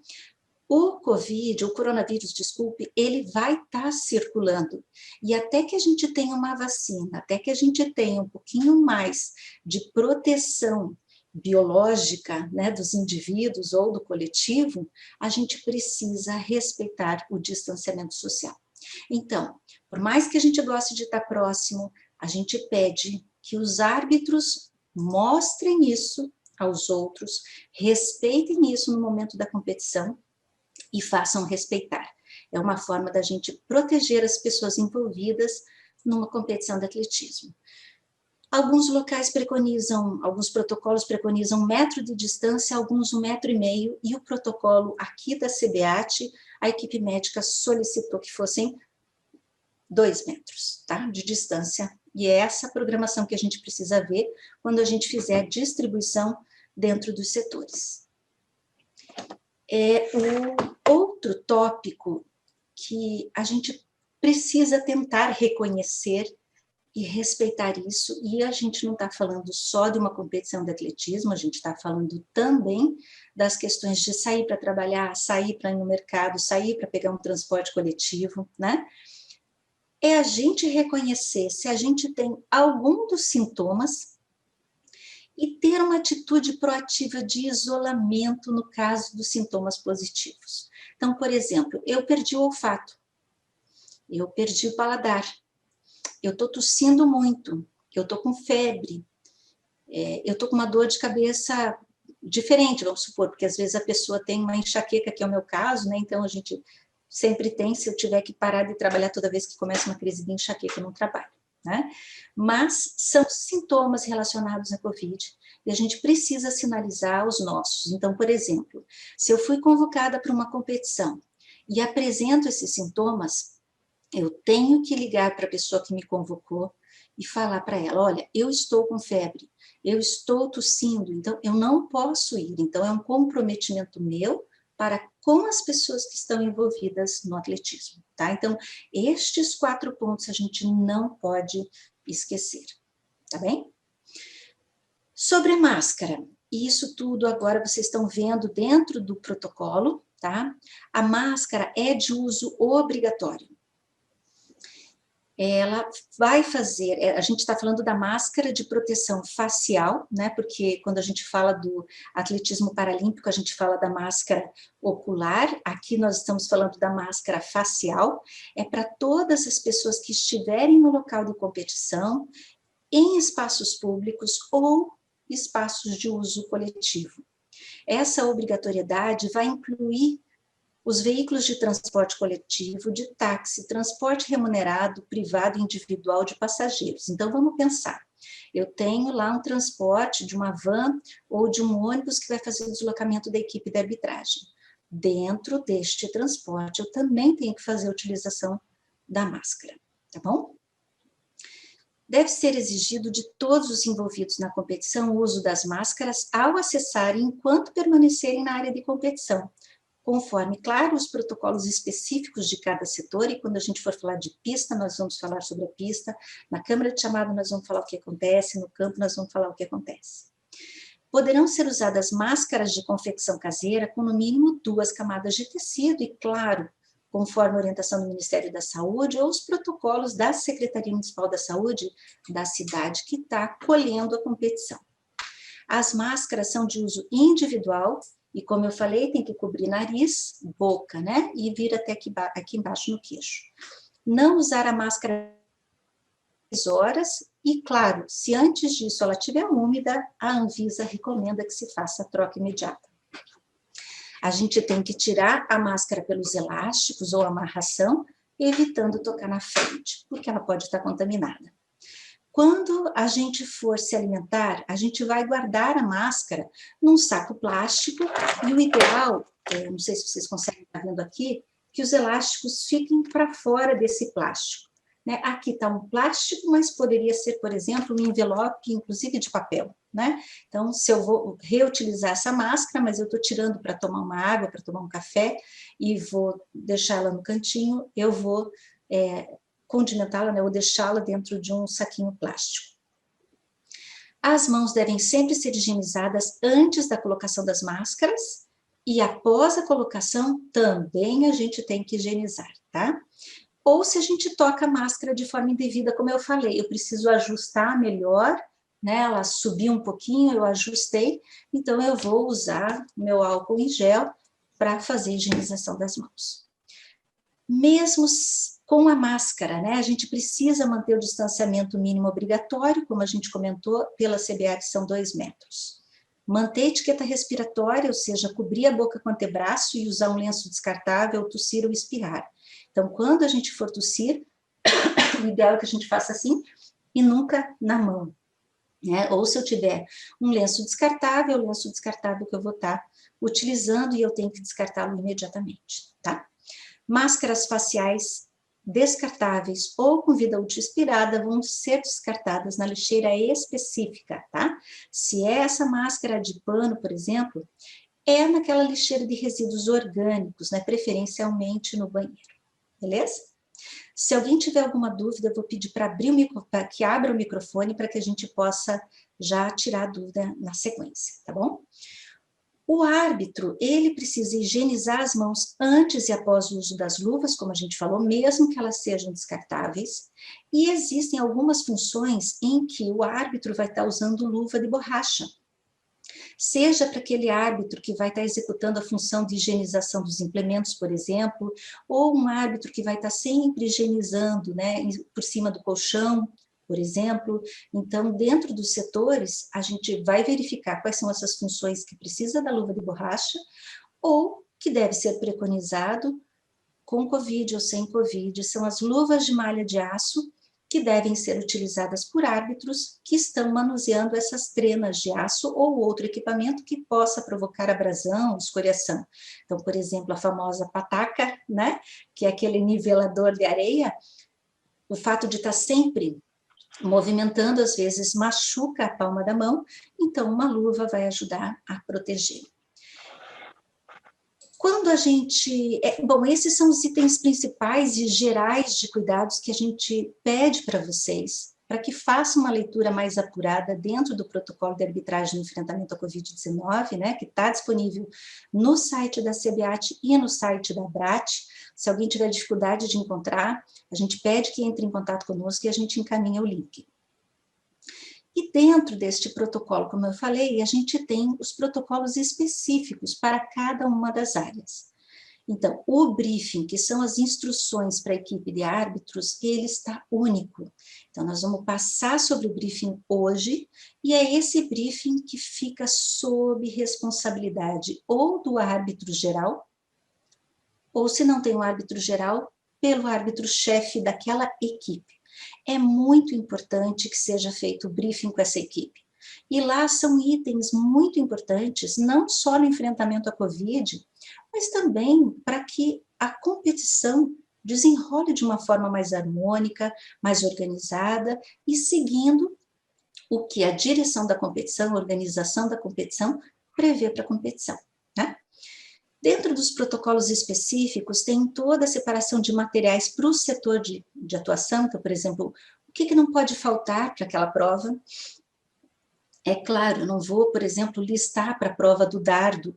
O coronavírus, desculpe, ele vai estar circulando, e até que a gente tenha uma vacina, até que a gente tenha um pouquinho mais de proteção biológica, né, dos indivíduos ou do coletivo, a gente precisa respeitar o distanciamento social. Então, por mais que a gente goste de estar próximo, a gente pede que os árbitros mostrem isso aos outros, respeitem isso no momento da competição e façam respeitar. É uma forma da gente proteger as pessoas envolvidas numa competição de atletismo. Alguns locais preconizam, alguns protocolos preconizam 1 metro de distância, alguns 1,5 metro, e o protocolo aqui da CBAT, a equipe médica solicitou que fossem 2 metros, tá, de distância, e é essa programação que a gente precisa ver quando a gente fizer a distribuição dentro dos setores. O outro tópico que a gente precisa tentar reconhecer e respeitar isso, e a gente não está falando só de uma competição de atletismo, a gente está falando também das questões de sair para trabalhar, sair para ir no mercado, sair para pegar um transporte coletivo, né? É a gente reconhecer se a gente tem algum dos sintomas e ter uma atitude proativa de isolamento no caso dos sintomas positivos. Então, por exemplo, eu perdi o olfato, eu perdi o paladar, eu estou tossindo muito, eu estou com febre, eu estou com uma dor de cabeça diferente, vamos supor, porque às vezes a pessoa tem uma enxaqueca, que é o meu caso, né? Então a gente sempre tem, se eu tiver que parar de trabalhar toda vez que começa uma crise de enxaqueca no trabalho, né? Mas são sintomas relacionados à Covid e a gente precisa sinalizar os nossos. Então, por exemplo, se eu fui convocada para uma competição e apresento esses sintomas, eu tenho que ligar para a pessoa que me convocou e falar para ela, olha, eu estou com febre, eu estou tossindo, então eu não posso ir. Então é um comprometimento meu para com as pessoas que estão envolvidas no atletismo, tá? Então, estes 4 pontos a gente não pode esquecer, tá bem? Sobre a máscara, isso tudo agora vocês estão vendo dentro do protocolo, tá? A máscara é de uso obrigatório. Ela vai fazer, a gente está falando da máscara de proteção facial, né, porque quando a gente fala do atletismo paralímpico, a gente fala da máscara ocular, aqui nós estamos falando da máscara facial, é para todas as pessoas que estiverem no local de competição, em espaços públicos ou espaços de uso coletivo. Essa obrigatoriedade vai incluir os veículos de transporte coletivo, de táxi, transporte remunerado, privado e individual de passageiros. Então, vamos pensar, eu tenho lá um transporte de uma van ou de um ônibus que vai fazer o deslocamento da equipe de arbitragem. Dentro deste transporte, eu também tenho que fazer a utilização da máscara, tá bom? Deve ser exigido de todos os envolvidos na competição o uso das máscaras ao acessarem enquanto permanecerem na área de competição, conforme, claro, os protocolos específicos de cada setor, e quando a gente for falar de pista, nós vamos falar sobre a pista, na câmara de chamada nós vamos falar o que acontece, no campo nós vamos falar o que acontece. Poderão ser usadas máscaras de confecção caseira com no mínimo 2 camadas de tecido e, claro, conforme a orientação do Ministério da Saúde ou os protocolos da Secretaria Municipal da Saúde da cidade que está acolhendo a competição. As máscaras são de uso individual e, como eu falei, tem que cobrir nariz, boca, né? E vir até aqui embaixo no queixo. Não usar a máscara 6 horas e, claro, se antes disso ela estiver úmida, a Anvisa recomenda que se faça a troca imediata. A gente tem que tirar a máscara pelos elásticos ou amarração, evitando tocar na frente, porque ela pode estar contaminada. Quando a gente for se alimentar, a gente vai guardar a máscara num saco plástico e o ideal, não sei se vocês conseguem estar vendo aqui, que os elásticos fiquem para fora desse plástico, né? Aqui está um plástico, mas poderia ser, por exemplo, um envelope, inclusive de papel, né? Então, se eu vou reutilizar essa máscara, mas eu estou tirando para tomar uma água, para tomar um café, e vou deixá-la no cantinho, eu vou condimentá-la, né, ou deixá-la dentro de um saquinho plástico. As mãos devem sempre ser higienizadas antes da colocação das máscaras e após a colocação também a gente tem que higienizar, tá? Ou se a gente toca a máscara de forma indevida, como eu falei, eu preciso ajustar melhor né? Ela subiu um pouquinho, eu ajustei, então eu vou usar meu álcool em gel para fazer a higienização das mãos. Mesmo com a máscara, né? A gente precisa manter o distanciamento mínimo obrigatório, como a gente comentou, pela CBA, que são 2 metros. Manter a etiqueta respiratória, ou seja, cobrir a boca com o antebraço e usar um lenço descartável, tossir ou espirrar. Então, quando a gente for tossir, o ideal é que a gente faça assim e nunca na mão, né? Ou se eu tiver um lenço descartável que eu vou estar utilizando e eu tenho que descartá-lo imediatamente, tá? Máscaras faciais descartáveis ou com vida útil expirada vão ser descartadas na lixeira específica, tá? Se é essa máscara de pano, por exemplo, é naquela lixeira de resíduos orgânicos, né? Preferencialmente no banheiro, beleza? Se alguém tiver alguma dúvida, eu vou pedir para que abra o microfone para que a gente possa já tirar a dúvida na sequência, tá bom? O árbitro, ele precisa higienizar as mãos antes e após o uso das luvas, como a gente falou, mesmo que elas sejam descartáveis, e existem algumas funções em que o árbitro vai estar usando luva de borracha, seja para aquele árbitro que vai estar executando a função de higienização dos implementos, por exemplo, ou um árbitro que vai estar sempre higienizando, né, por cima do colchão, por exemplo. Então, dentro dos setores, a gente vai verificar quais são essas funções que precisa da luva de borracha ou que deve ser preconizado com Covid ou sem Covid. São as luvas de malha de aço que devem ser utilizadas por árbitros que estão manuseando essas trenas de aço ou outro equipamento que possa provocar abrasão, escoriação. Então, por exemplo, a famosa pataca, né, que é aquele nivelador de areia, o fato de estar sempre movimentando, às vezes machuca a palma da mão, então uma luva vai ajudar a proteger. Quando a gente... bom, esses são os itens principais e gerais de cuidados que a gente pede para vocês, para que façam uma leitura mais apurada dentro do protocolo de arbitragem no enfrentamento à Covid-19, né, que está disponível no site da CBAT e no site da ABRAT. Se alguém tiver dificuldade de encontrar, a gente pede que entre em contato conosco e a gente encaminha o link. E dentro deste protocolo, como eu falei, a gente tem os protocolos específicos para cada uma das áreas. Então, o briefing, que são as instruções para a equipe de árbitros, ele está único. Então, nós vamos passar sobre o briefing hoje, e é esse briefing que fica sob responsabilidade ou do árbitro geral, ou se não tem um árbitro geral, pelo árbitro-chefe daquela equipe. É muito importante que seja feito o briefing com essa equipe. E lá são itens muito importantes, não só no enfrentamento à Covid, mas também para que a competição desenrole de uma forma mais harmônica, mais organizada e seguindo o que a direção da competição, a organização da competição, prevê para a competição, né? Dentro dos protocolos específicos, tem toda a separação de materiais para o setor de atuação, então, por exemplo, o que não pode faltar para aquela prova. É claro, eu não vou, por exemplo, listar para a prova do dardo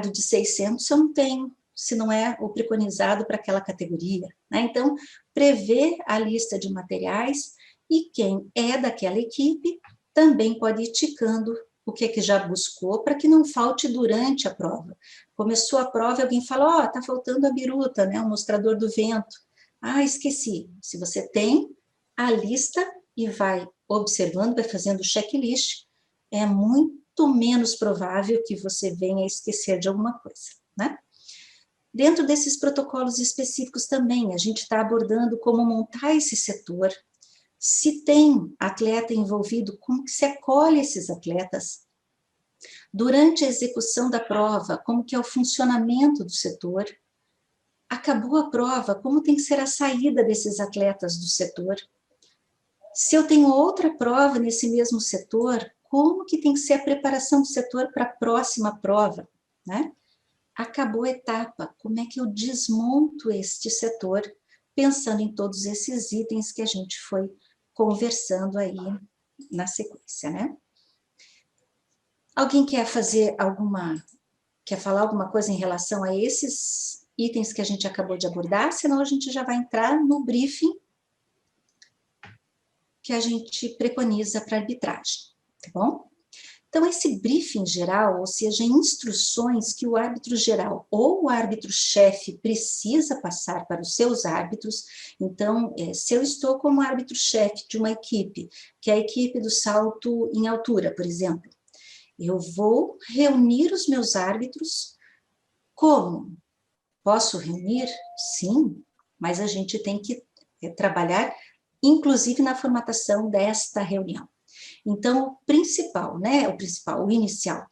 de 600, se eu não tenho, se não é o preconizado para aquela categoria, né? Então, prever a lista de materiais e quem é daquela equipe também pode ir ticando o que já buscou, para que não falte durante a prova. Começou a prova e alguém fala, ó, tá faltando a biruta, né, o mostrador do vento. Ah, esqueci. Se você tem a lista e vai observando, vai fazendo o checklist, é muito menos provável que você venha a esquecer de alguma coisa, né? Dentro desses protocolos específicos também, a gente está abordando como montar esse setor, se tem atleta envolvido, como que se acolhe esses atletas. Durante a execução da prova, como que é o funcionamento do setor. Acabou a prova, como tem que ser a saída desses atletas do setor. Se eu tenho outra prova nesse mesmo setor, como que tem que ser a preparação do setor para a próxima prova, né? Acabou a etapa, como é que eu desmonto este setor, pensando em todos esses itens que a gente foi conversando aí na sequência, né? Alguém quer falar alguma coisa em relação a esses itens que a gente acabou de abordar? Senão a gente já vai entrar no briefing que a gente preconiza para arbitragem. tá bom? Então, esse briefing geral, ou seja, instruções que o árbitro geral ou o árbitro-chefe precisa passar para os seus árbitros. Então, se eu estou como árbitro-chefe de uma equipe, que é a equipe do salto em altura, por exemplo, eu vou reunir os meus árbitros. Como? Posso reunir? Sim, mas a gente tem que trabalhar, inclusive na formatação desta reunião. Então, o principal, né, o inicial,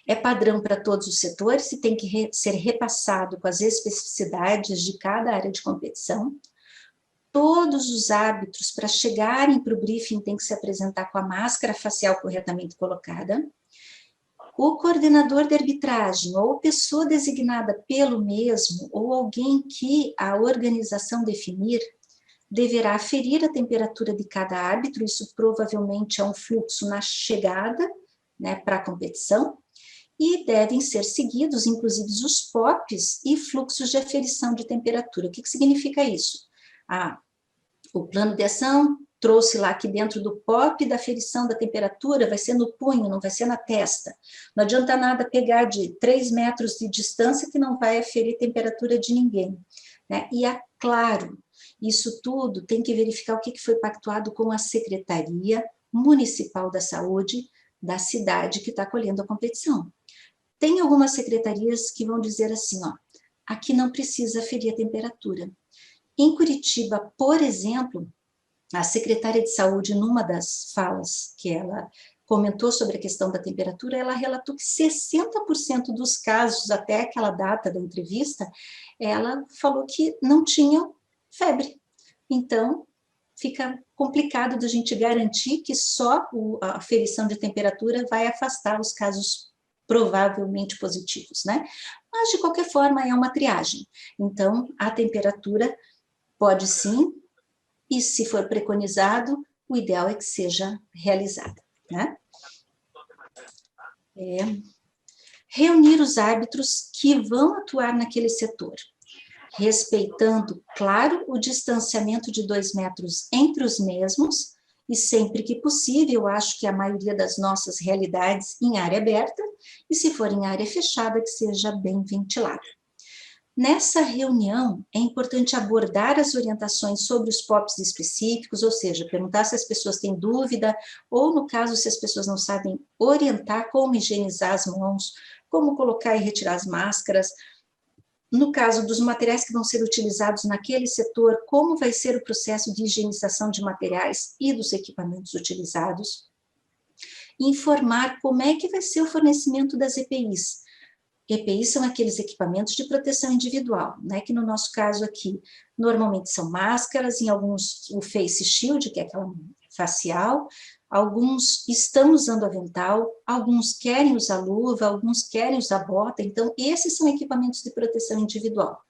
é padrão para todos os setores e tem que ser repassado com as especificidades de cada área de competição. Todos os árbitros, para chegarem para o briefing, têm que se apresentar com a máscara facial corretamente colocada. O coordenador de arbitragem, ou pessoa designada pelo mesmo, ou alguém que a organização definir, deverá aferir a temperatura de cada árbitro, isso provavelmente é um fluxo na chegada, né, para a competição, e devem ser seguidos, inclusive, os POPs e fluxos de aferição de temperatura. O que significa isso? O plano de ação trouxe lá que dentro do POP da aferição da temperatura vai ser no punho, não vai ser na testa. Não adianta nada pegar de 3 metros de distância que não vai aferir temperatura de ninguém, né? E é claro, isso tudo tem que verificar o que foi pactuado com a Secretaria Municipal da Saúde da cidade que está acolhendo a competição. Tem algumas secretarias que vão dizer assim, ó, aqui não precisa aferir a temperatura. Em Curitiba, por exemplo, a secretária de saúde, numa das falas que ela comentou sobre a questão da temperatura, ela relatou que 60% dos casos, até aquela data da entrevista, ela falou que não tinham febre. Então, fica complicado da gente garantir que só a aferição de temperatura vai afastar os casos provavelmente positivos, né? Mas, de qualquer forma, é uma triagem. Então, a temperatura pode sim, e se for preconizado, o ideal é que seja realizada, né? Reunir os árbitros que vão atuar naquele setor, respeitando, claro, o distanciamento de 2 metros entre os mesmos, e sempre que possível, eu acho que a maioria das nossas realidades em área aberta, e se for em área fechada, que seja bem ventilada. Nessa reunião, é importante abordar as orientações sobre os POPs específicos, ou seja, perguntar se as pessoas têm dúvida, ou no caso, se as pessoas não sabem orientar como higienizar as mãos, como colocar e retirar as máscaras, no caso dos materiais que vão ser utilizados naquele setor, como vai ser o processo de higienização de materiais e dos equipamentos utilizados, informar como é que vai ser o fornecimento das EPIs. EPIs são aqueles equipamentos de proteção individual, né, que no nosso caso aqui, normalmente são máscaras, em alguns o face shield, que é aquela facial, alguns estão usando avental, alguns querem usar luva, alguns querem usar bota, então esses são equipamentos de proteção individual.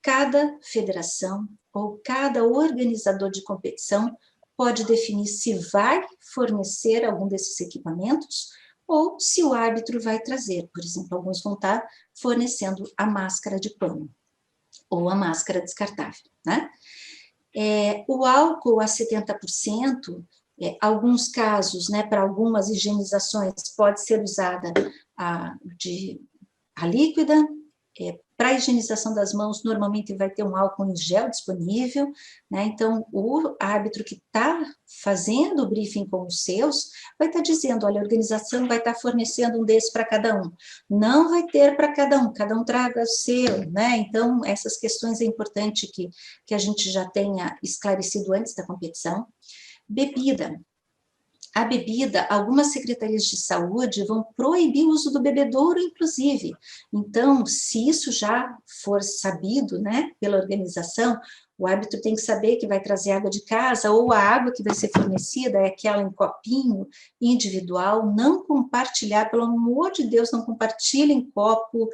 Cada federação ou cada organizador de competição pode definir se vai fornecer algum desses equipamentos ou se o árbitro vai trazer. Por exemplo, alguns vão estar fornecendo a máscara de pano ou a máscara descartável, né? O álcool a 70%, alguns casos, né, para algumas higienizações, pode ser usada a líquida. Para a higienização das mãos, normalmente vai ter um álcool em gel disponível, né? Então, o árbitro que está fazendo o briefing com os seus, vai estar dizendo, olha, a organização vai estar fornecendo um desses para cada um. Não vai ter para cada um traga o seu, né? Então, essas questões é importante que a gente já tenha esclarecido antes da competição. Bebida. A bebida, algumas secretarias de saúde vão proibir o uso do bebedouro, inclusive. Então, se isso já for sabido, né, pela organização, o árbitro tem que saber que vai trazer água de casa, ou a água que vai ser fornecida é aquela em copinho individual, não compartilhar, pelo amor de Deus, não compartilhem copo,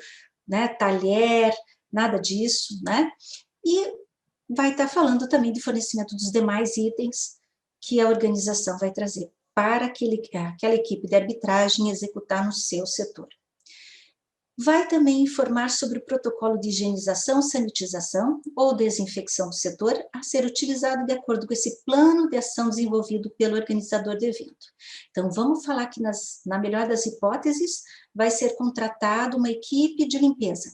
né, talher, nada disso, né? E vai estar falando também de fornecimento dos demais itens que a organização vai trazer para aquela equipe de arbitragem executar no seu setor. Vai também informar sobre o protocolo de higienização, sanitização ou desinfecção do setor a ser utilizado de acordo com esse plano de ação desenvolvido pelo organizador do evento. Então, vamos falar que na melhor das hipóteses, vai ser contratado uma equipe de limpeza,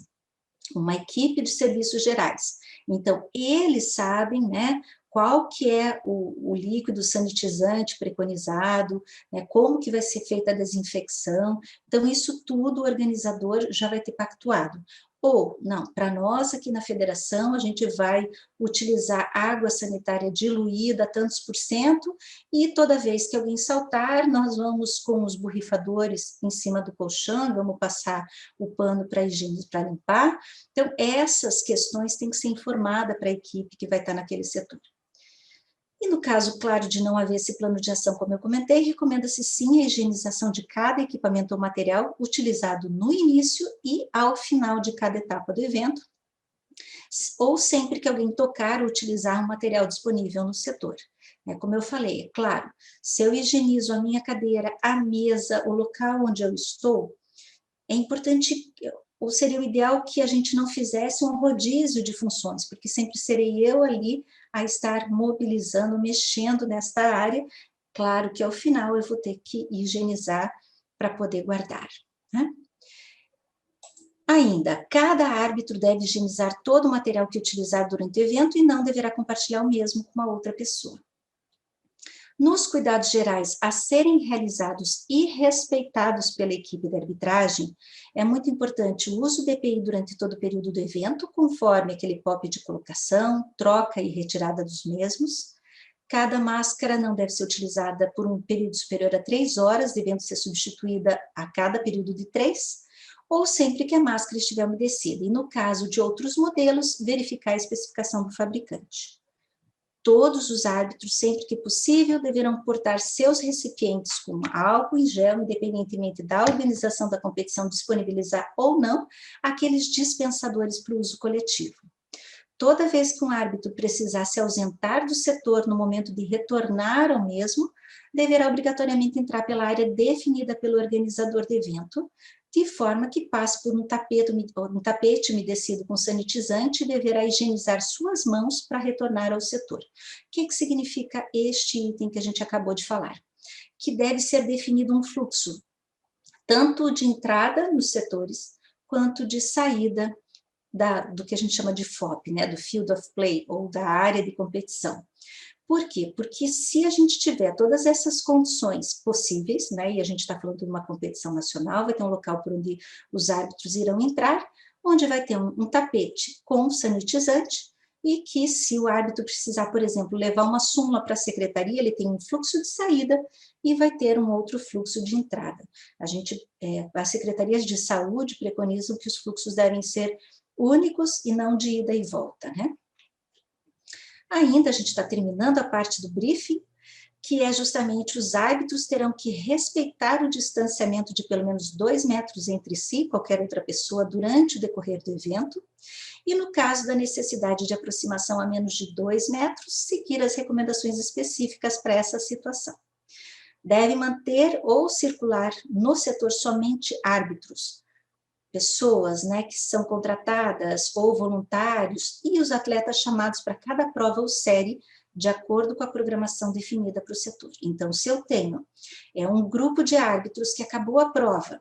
uma equipe de serviços gerais. Então, eles sabem, né, qual que é o líquido sanitizante preconizado, né, como que vai ser feita a desinfecção. Então, isso tudo o organizador já vai ter pactuado. Ou, não, para nós aqui na federação, a gente vai utilizar água sanitária diluída a tantos %, e toda vez que alguém saltar, nós vamos com os borrifadores em cima do colchão, vamos passar o pano para limpar. Então, essas questões têm que ser informadas para a equipe que vai estar naquele setor. E no caso, claro, de não haver esse plano de ação, como eu comentei, recomenda-se sim a higienização de cada equipamento ou material utilizado no início e ao final de cada etapa do evento, ou sempre que alguém tocar ou utilizar um material disponível no setor. Como eu falei, é claro, se eu higienizo a minha cadeira, a mesa, o local onde eu estou, é importante, ou seria o ideal que a gente não fizesse um rodízio de funções, porque sempre serei eu ali a estar mobilizando, mexendo nesta área. Claro que ao final eu vou ter que higienizar para poder guardar, né? Ainda, cada árbitro deve higienizar todo o material que utilizar durante o evento e não deverá compartilhar o mesmo com uma outra pessoa. Nos cuidados gerais a serem realizados e respeitados pela equipe de arbitragem, é muito importante o uso do EPI durante todo o período do evento, conforme aquele POP de colocação, troca e retirada dos mesmos. Cada máscara não deve ser utilizada por um período superior a 3 horas, devendo ser substituída a cada período de 3, ou sempre que a máscara estiver umedecida. E no caso de outros modelos, verificar a especificação do fabricante. Todos os árbitros, sempre que possível, deverão portar seus recipientes com álcool em gel, independentemente da organização da competição disponibilizar ou não aqueles dispensadores para o uso coletivo. Toda vez que um árbitro precisar se ausentar do setor no momento de retornar ao mesmo, deverá obrigatoriamente entrar pela área definida pelo organizador do evento, de forma que passe por um tapete umedecido com sanitizante e deverá higienizar suas mãos para retornar ao setor. O que significa este item que a gente acabou de falar? Que deve ser definido um fluxo, tanto de entrada nos setores, quanto de saída do que a gente chama de FOP, né, do Field of Play, ou da área de competição. Por quê? Porque se a gente tiver todas essas condições possíveis, né, e a gente está falando de uma competição nacional, vai ter um local por onde os árbitros irão entrar, onde vai ter um tapete com sanitizante, e que se o árbitro precisar, por exemplo, levar uma súmula para a secretaria, ele tem um fluxo de saída e vai ter um outro fluxo de entrada. As secretarias de saúde preconizam que os fluxos devem ser únicos e não de ida e volta, né? Ainda a gente está terminando a parte do briefing, que é justamente os árbitros terão que respeitar o distanciamento de pelo menos 2 metros entre si e qualquer outra pessoa durante o decorrer do evento, e no caso da necessidade de aproximação a menos de 2 metros, seguir as recomendações específicas para essa situação. Deve manter ou circular no setor somente árbitros, pessoas, né, que são contratadas ou voluntários, e os atletas chamados para cada prova ou série, de acordo com a programação definida para o setor. Então, se eu tenho um grupo de árbitros que acabou a prova,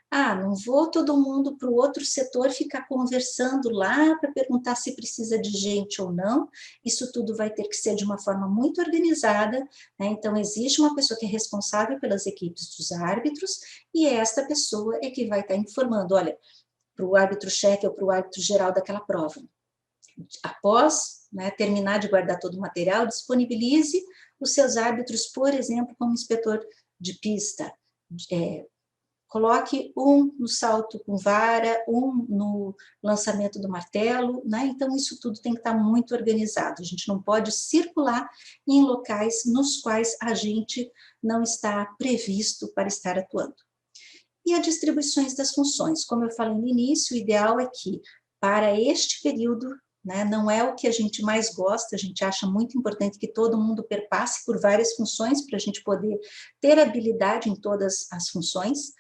não vou todo mundo para o outro setor ficar conversando lá para perguntar se precisa de gente ou não, isso tudo vai ter que ser de uma forma muito organizada, né? Então existe uma pessoa que é responsável pelas equipes dos árbitros, e esta pessoa é que vai estar informando, olha, para o árbitro-chefe ou para o árbitro geral daquela prova. Após, né, terminar de guardar todo o material, disponibilize os seus árbitros, por exemplo, como inspetor de pista, coloque um no salto com vara, um no lançamento do martelo, né? Então isso tudo tem que estar muito organizado, a gente não pode circular em locais nos quais a gente não está previsto para estar atuando. E as distribuições das funções, como eu falei no início, o ideal é que para este período, né, não é o que a gente mais gosta, a gente acha muito importante que todo mundo perpasse por várias funções para a gente poder ter habilidade em todas as funções,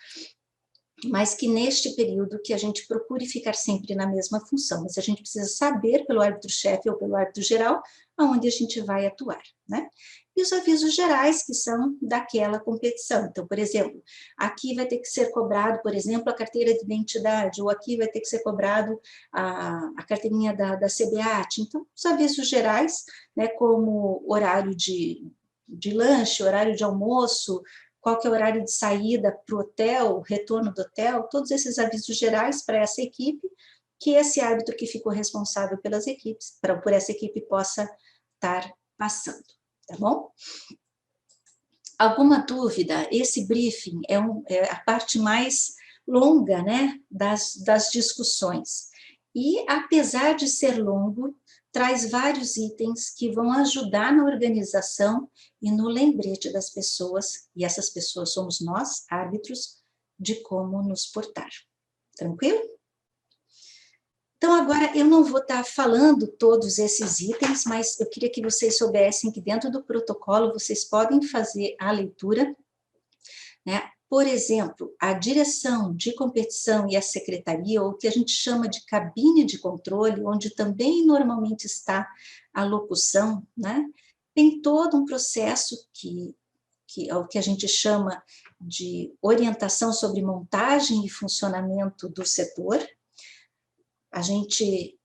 mas que neste período que a gente procure ficar sempre na mesma função, mas a gente precisa saber pelo árbitro-chefe ou pelo árbitro geral aonde a gente vai atuar, né? E os avisos gerais que são daquela competição. Então, por exemplo, aqui vai ter que ser cobrado, por exemplo, a carteira de identidade, ou aqui vai ter que ser cobrado a carteirinha da CBAT. Então, os avisos gerais, né, como horário de lanche, horário de almoço, qual que é o horário de saída para o hotel, retorno do hotel, todos esses avisos gerais para essa equipe, que esse árbitro que ficou responsável pelas equipes, por essa equipe possa estar passando, tá bom? Alguma dúvida? Esse briefing é a parte mais longa, né, das discussões. E, apesar de ser longo, traz vários itens que vão ajudar na organização e no lembrete das pessoas, e essas pessoas somos nós, árbitros, de como nos portar. Tranquilo? Então, agora, eu não vou estar falando todos esses itens, mas eu queria que vocês soubessem que dentro do protocolo vocês podem fazer a leitura, né? Por exemplo, a direção de competição e a secretaria, ou o que a gente chama de cabine de controle, onde também normalmente está a locução, né? Tem todo um processo que é o que a gente chama de orientação sobre montagem e funcionamento do setor. A gente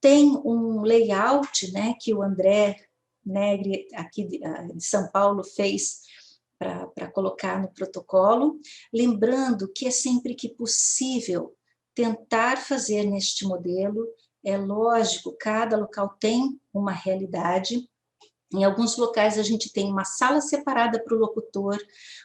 tem um layout, né, que o André Negri, aqui de São Paulo, fez para colocar no protocolo, lembrando que é sempre que possível tentar fazer neste modelo, é lógico, cada local tem uma realidade. Em alguns locais a gente tem uma sala separada para o locutor,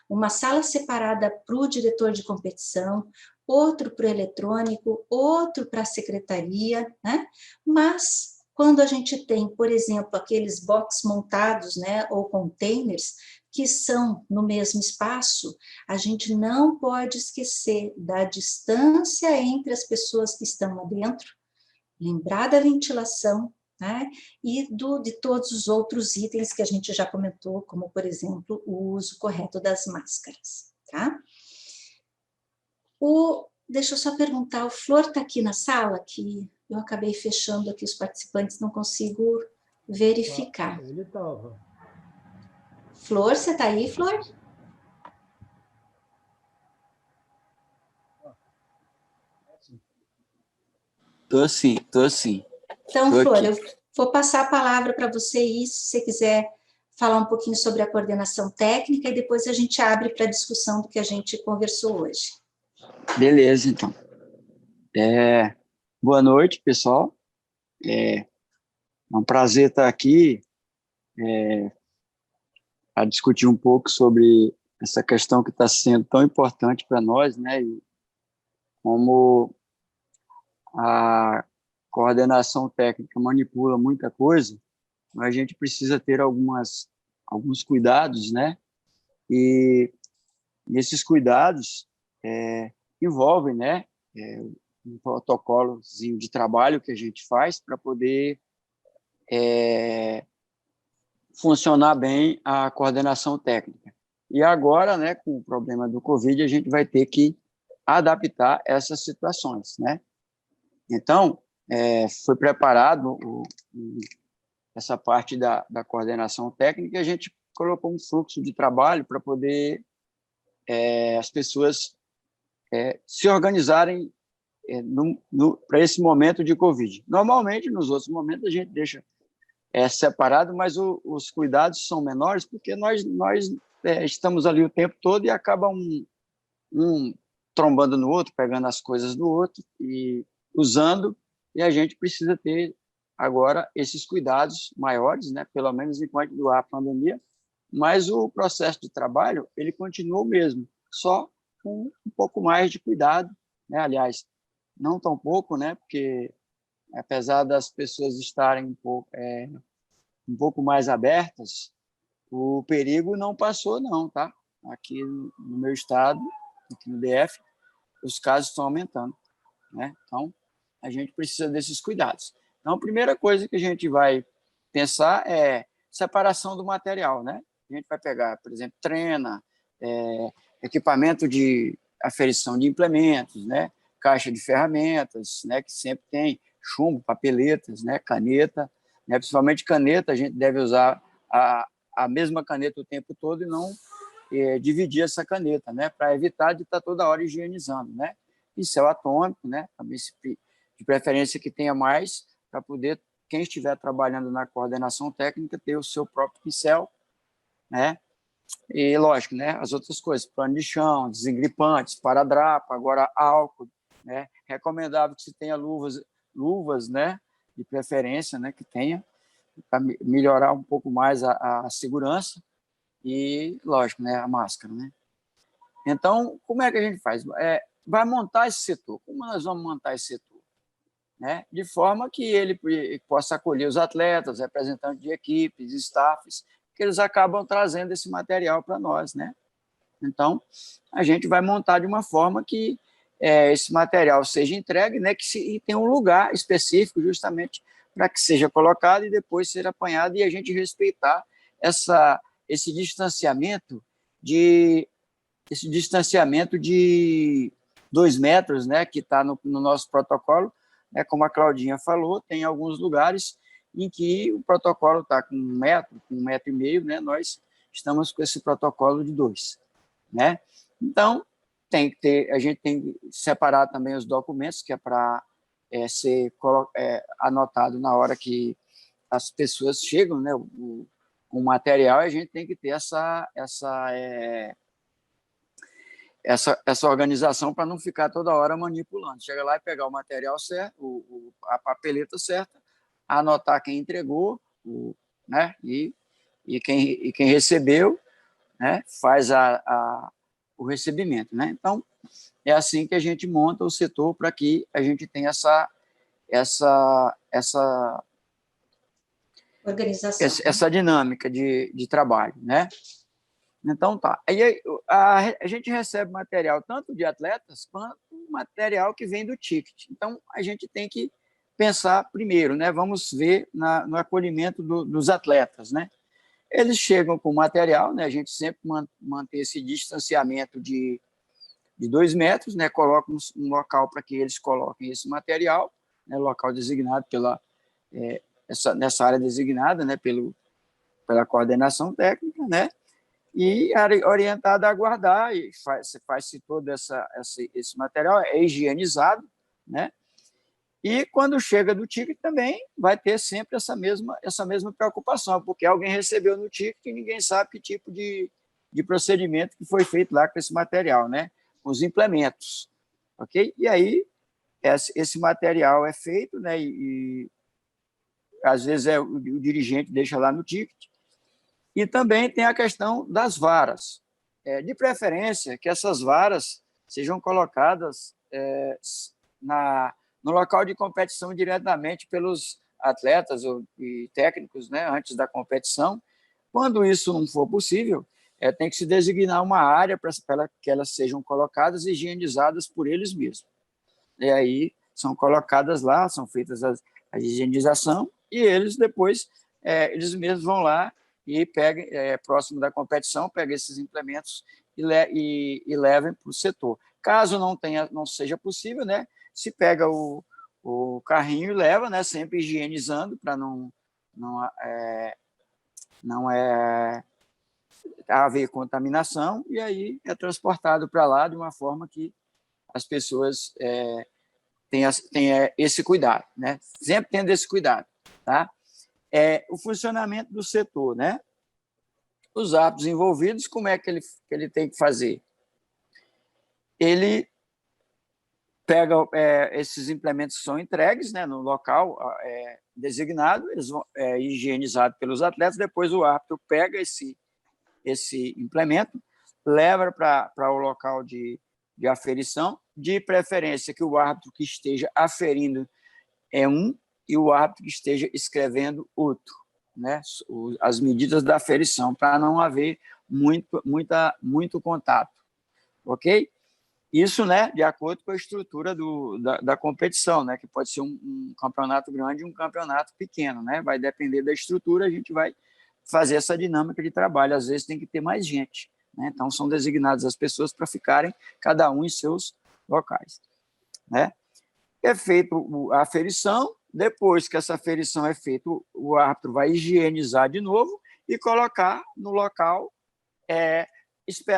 uma sala separada para o diretor de competição, outro para o eletrônico, outro para a secretaria, né? Mas quando a gente tem, por exemplo, aqueles box montados, né, ou containers, que são no mesmo espaço, a gente não pode esquecer da distância entre as pessoas que estão lá dentro, lembrar da ventilação, né, e de todos os outros itens que a gente já comentou, como, por exemplo, o uso correto das máscaras, tá? Deixa eu só perguntar, o Flor está aqui na sala, que eu acabei fechando aqui os participantes, não consigo verificar. Ele estava. Flor, você está aí, Flor? Tô sim, tô sim. Então, Tô Flor, aqui. eu vou passar a palavra para você aí, se você quiser falar um pouquinho sobre a coordenação técnica e depois a gente abre para a discussão do que a gente conversou hoje. Beleza, então. Boa noite, pessoal. É um prazer estar aqui a discutir um pouco sobre essa questão que está sendo tão importante para nós, né? E como a coordenação técnica manipula muita coisa, a gente precisa ter alguns cuidados, né? E esses cuidados envolvem, né, um protocolozinho de trabalho que a gente faz para poder funcionar bem a coordenação técnica. E agora, né, com o problema do Covid, a gente vai ter que adaptar essas situações, né? Então, foi preparado essa parte da coordenação técnica e a gente colocou um fluxo de trabalho para poder as pessoas se organizarem para esse momento de Covid. Normalmente, nos outros momentos, a gente deixa separado, mas os cuidados são menores, porque nós estamos ali o tempo todo e acaba um trombando no outro, pegando as coisas do outro e usando, e a gente precisa ter agora esses cuidados maiores, né, pelo menos enquanto durar a pandemia, mas o processo de trabalho, ele continua o mesmo, só com um pouco mais de cuidado, né? Aliás, não tão pouco, né, porque apesar das pessoas estarem um pouco mais abertas, o perigo não passou não, tá? Aqui no meu estado, aqui no DF, os casos estão aumentando, né? Então, a gente precisa desses cuidados. Então, a primeira coisa que a gente vai pensar é separação do material, né? A gente vai pegar, por exemplo, trena, equipamento de aferição de implementos, né? Caixa de ferramentas, né? Que sempre tem chumbo, papeletas, né? Caneta, né? Principalmente caneta, a gente deve usar a mesma caneta o tempo todo e não dividir essa caneta, né? Para evitar de estar toda hora higienizando, né? Pincel atômico, né? Também de preferência que tenha mais, para poder, quem estiver trabalhando na coordenação técnica, ter o seu próprio pincel, né? E, lógico, né? As outras coisas, pano de chão, desengripantes, paradrapo, agora álcool, né? Recomendável que se tenha luvas, né? De preferência, né? Que tenha, para melhorar um pouco mais a segurança e, lógico, né? A máscara, né? Então, como é que a gente faz? Vai montar esse setor. Como nós vamos montar esse setor? Né? De forma que ele possa acolher os atletas, representantes de equipes, staffs, que eles acabam trazendo esse material para nós, né? Então, a gente vai montar de uma forma que esse material seja entregue, né? E tenha um lugar específico justamente para que seja colocado e depois ser apanhado e a gente respeitar esse distanciamento de 2 metros, né? Que está no nosso protocolo, né? Como a Claudinha falou, tem alguns lugares em que o protocolo está com 1 metro, com 1,5 metro, né? Nós estamos com esse protocolo de 2, né? Então, a gente tem que separar também os documentos, que é para ser anotado na hora que as pessoas chegam, né? O material, a gente tem que ter essa organização para não ficar toda hora manipulando. Chega lá e pegar o material certo, a papeleta certa, anotar quem entregou, né? E quem recebeu, né? Faz o recebimento, né? Então, é assim que a gente monta o setor para que a gente tenha organização, essa dinâmica de trabalho, né? Então, tá. Aí a gente recebe material tanto de atletas quanto material que vem do ticket. Então, a gente tem que pensar primeiro, né? Vamos ver no acolhimento dos atletas, né? Eles chegam com material, né? A gente sempre mantém esse distanciamento de 2 metros, né? Coloca um local para que eles coloquem esse material, né? Local designado nessa área designada, né? Pela coordenação técnica, né? E orientado a guardar, e faz-se todo esse material, é higienizado, né? E quando chega do ticket também vai ter sempre essa mesma preocupação, porque alguém recebeu no ticket e ninguém sabe que tipo de procedimento que foi feito lá com esse material, né? Com os implementos, ok? E aí esse material é feito, né? E às vezes o dirigente deixa lá no ticket. E também tem a questão das varas. De preferência, que essas varas sejam colocadas no local de competição diretamente pelos atletas e técnicos, né, antes da competição. Quando isso não for possível, tem que se designar uma área para que elas sejam colocadas e higienizadas por eles mesmos. E aí são colocadas lá, são feitas a higienização e eles depois, eles mesmos vão lá e peguem, próximo da competição, peguem esses implementos e levem para o setor. Caso não seja possível, né, se pega o carrinho e leva, né, sempre higienizando para não haver contaminação, e aí é transportado para lá de uma forma que as pessoas tenham esse cuidado, né, sempre tendo esse cuidado, tá? O funcionamento do setor, né? Os árbitros envolvidos, como é que ele tem que fazer? Ele pega esses implementos que são entregues, né, no local designado, eles vão higienizados pelos atletas, depois o árbitro pega esse implemento, leva para o local de aferição, de preferência que o árbitro que esteja aferindo é um e o árbitro que esteja escrevendo outro, né? As medidas da aferição, para não haver muito contato, ok? Isso, né, de acordo com a estrutura da competição, né, que pode ser um campeonato grande e um campeonato pequeno, né? Vai depender da estrutura, a gente vai fazer essa dinâmica de trabalho. Às vezes tem que ter mais gente, né? Então, são designadas as pessoas para ficarem cada um em seus locais, né? É feito a aferição, depois que essa aferição é feita, o árbitro vai higienizar de novo e colocar no local,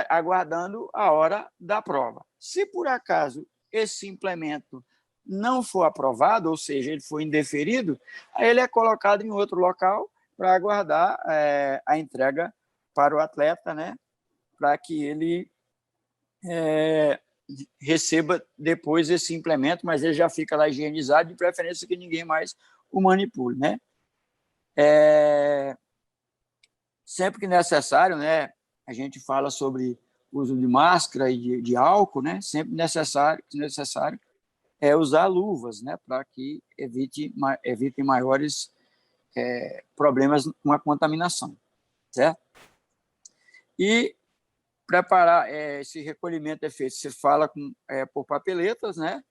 aguardando a hora da prova. Se, por acaso, esse implemento não for aprovado, ou seja, ele for indeferido, aí ele é colocado em outro local para aguardar a entrega para o atleta, né? Para que ele receba depois esse implemento, mas ele já fica lá higienizado, de preferência que ninguém mais o manipule, né? Sempre que necessário, né? A gente fala sobre uso de máscara e de álcool, né? Sempre necessário usar luvas, né? Para que evitem maiores problemas com a contaminação, certo? E preparar esse recolhimento é feito, você fala por papeletas, né?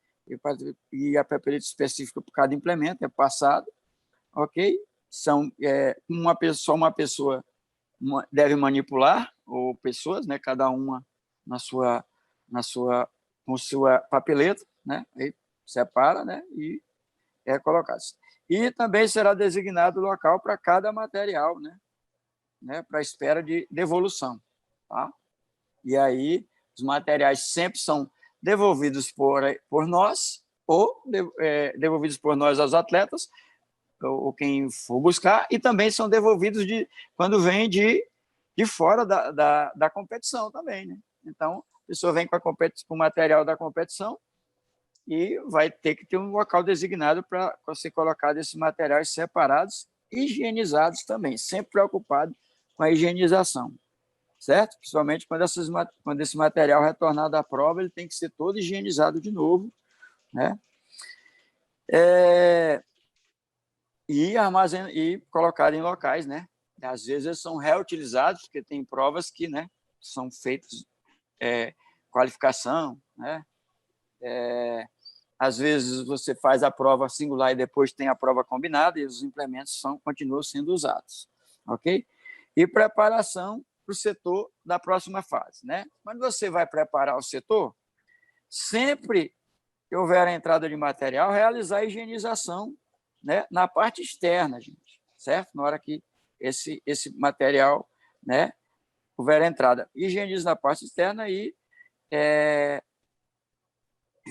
E a papeleta específica por cada implemento é passado, ok? São uma pessoa deve manipular, ou pessoas, né? Cada uma com sua papeleta, né? Aí separa, né? E é colocado. E também será designado o local para cada material, né? Para a espera de devolução, tá? E aí, os materiais sempre são devolvidos por nós, ou devolvidos por nós aos atletas, ou quem for buscar, e também são devolvidos quando vem de fora da competição também, né? Então, a pessoa vem com o material da competição e vai ter que ter um local designado para ser colocado esses materiais separados, higienizados também, sempre preocupado com a higienização, certo? Principalmente quando esse material retornar da prova, ele tem que ser todo higienizado de novo, né? E colocado em locais, né? Às vezes eles são reutilizados, porque tem provas que, né, são feitas qualificação, né? Às vezes você faz a prova singular e depois tem a prova combinada e os implementos continuam sendo usados, ok? E preparação para o setor da próxima fase, né? Quando você vai preparar o setor, sempre que houver a entrada de material, realizar a higienização, né, na parte externa, gente, certo? Na hora que esse material, né, houver a entrada, higieniza na parte externa e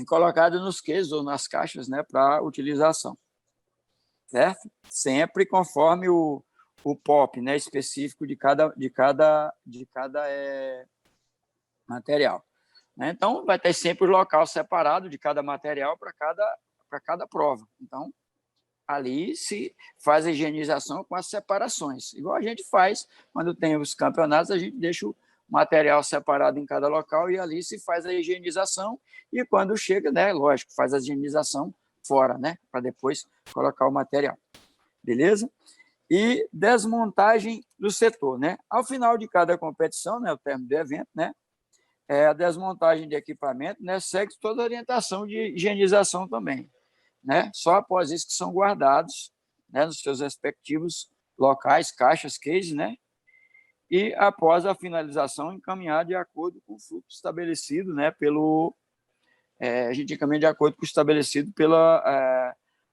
colocado nos cases ou nas caixas, né, para utilização, certo? Sempre conforme o POP, né, específico de cada material, né? Então, vai ter sempre o local separado de cada material para cada prova. Então, ali se faz a higienização com as separações, igual a gente faz quando tem os campeonatos, a gente deixa o material separado em cada local e ali se faz a higienização e quando chega, né, lógico, faz a higienização fora, né, para depois colocar o material, beleza? E desmontagem do setor, né? Ao final de cada competição, né, o término do evento, né, a desmontagem de equipamento, né, segue toda a orientação de higienização também, né? Só após isso que são guardados, né, nos seus respectivos locais, caixas, cases, né? E após a finalização, encaminhar de acordo com o fluxo estabelecido, né, a gente encaminha de acordo com o estabelecido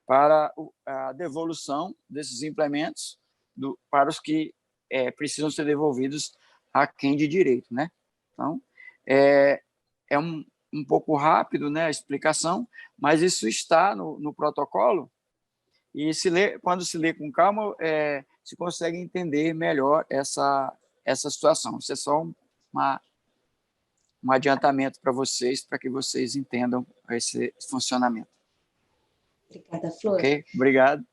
para a devolução desses implementos para os que precisam ser devolvidos a quem de direito, né? Então, é um pouco rápido, né, a explicação, mas isso está no protocolo e quando se lê com calma, se consegue entender melhor essa situação. Isso é só um adiantamento para vocês, para que vocês entendam esse funcionamento. Obrigada, Flor. Ok, obrigado.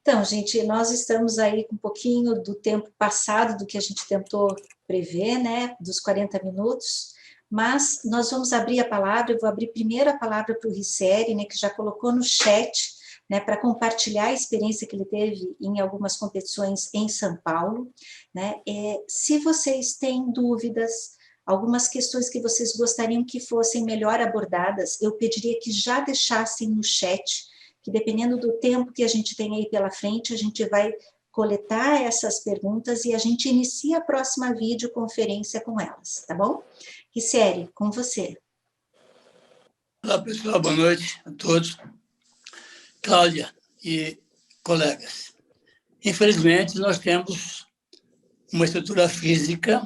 Então, gente, nós estamos aí com um pouquinho do tempo passado do que a gente tentou prever, né, dos 40 minutos, mas nós vamos abrir a palavra, eu vou abrir primeiro a palavra para o Riceri, né, que já colocou no chat, né, para compartilhar a experiência que ele teve em algumas competições em São Paulo, né? Se vocês têm dúvidas, algumas questões que vocês gostariam que fossem melhor abordadas, eu pediria que já deixassem no chat, que dependendo do tempo que a gente tem aí pela frente, a gente vai coletar essas perguntas e a gente inicia a próxima videoconferência com elas, tá bom? Rissérie, com você. Olá, pessoal, boa noite a todos. Cláudia e colegas, infelizmente, nós temos uma estrutura física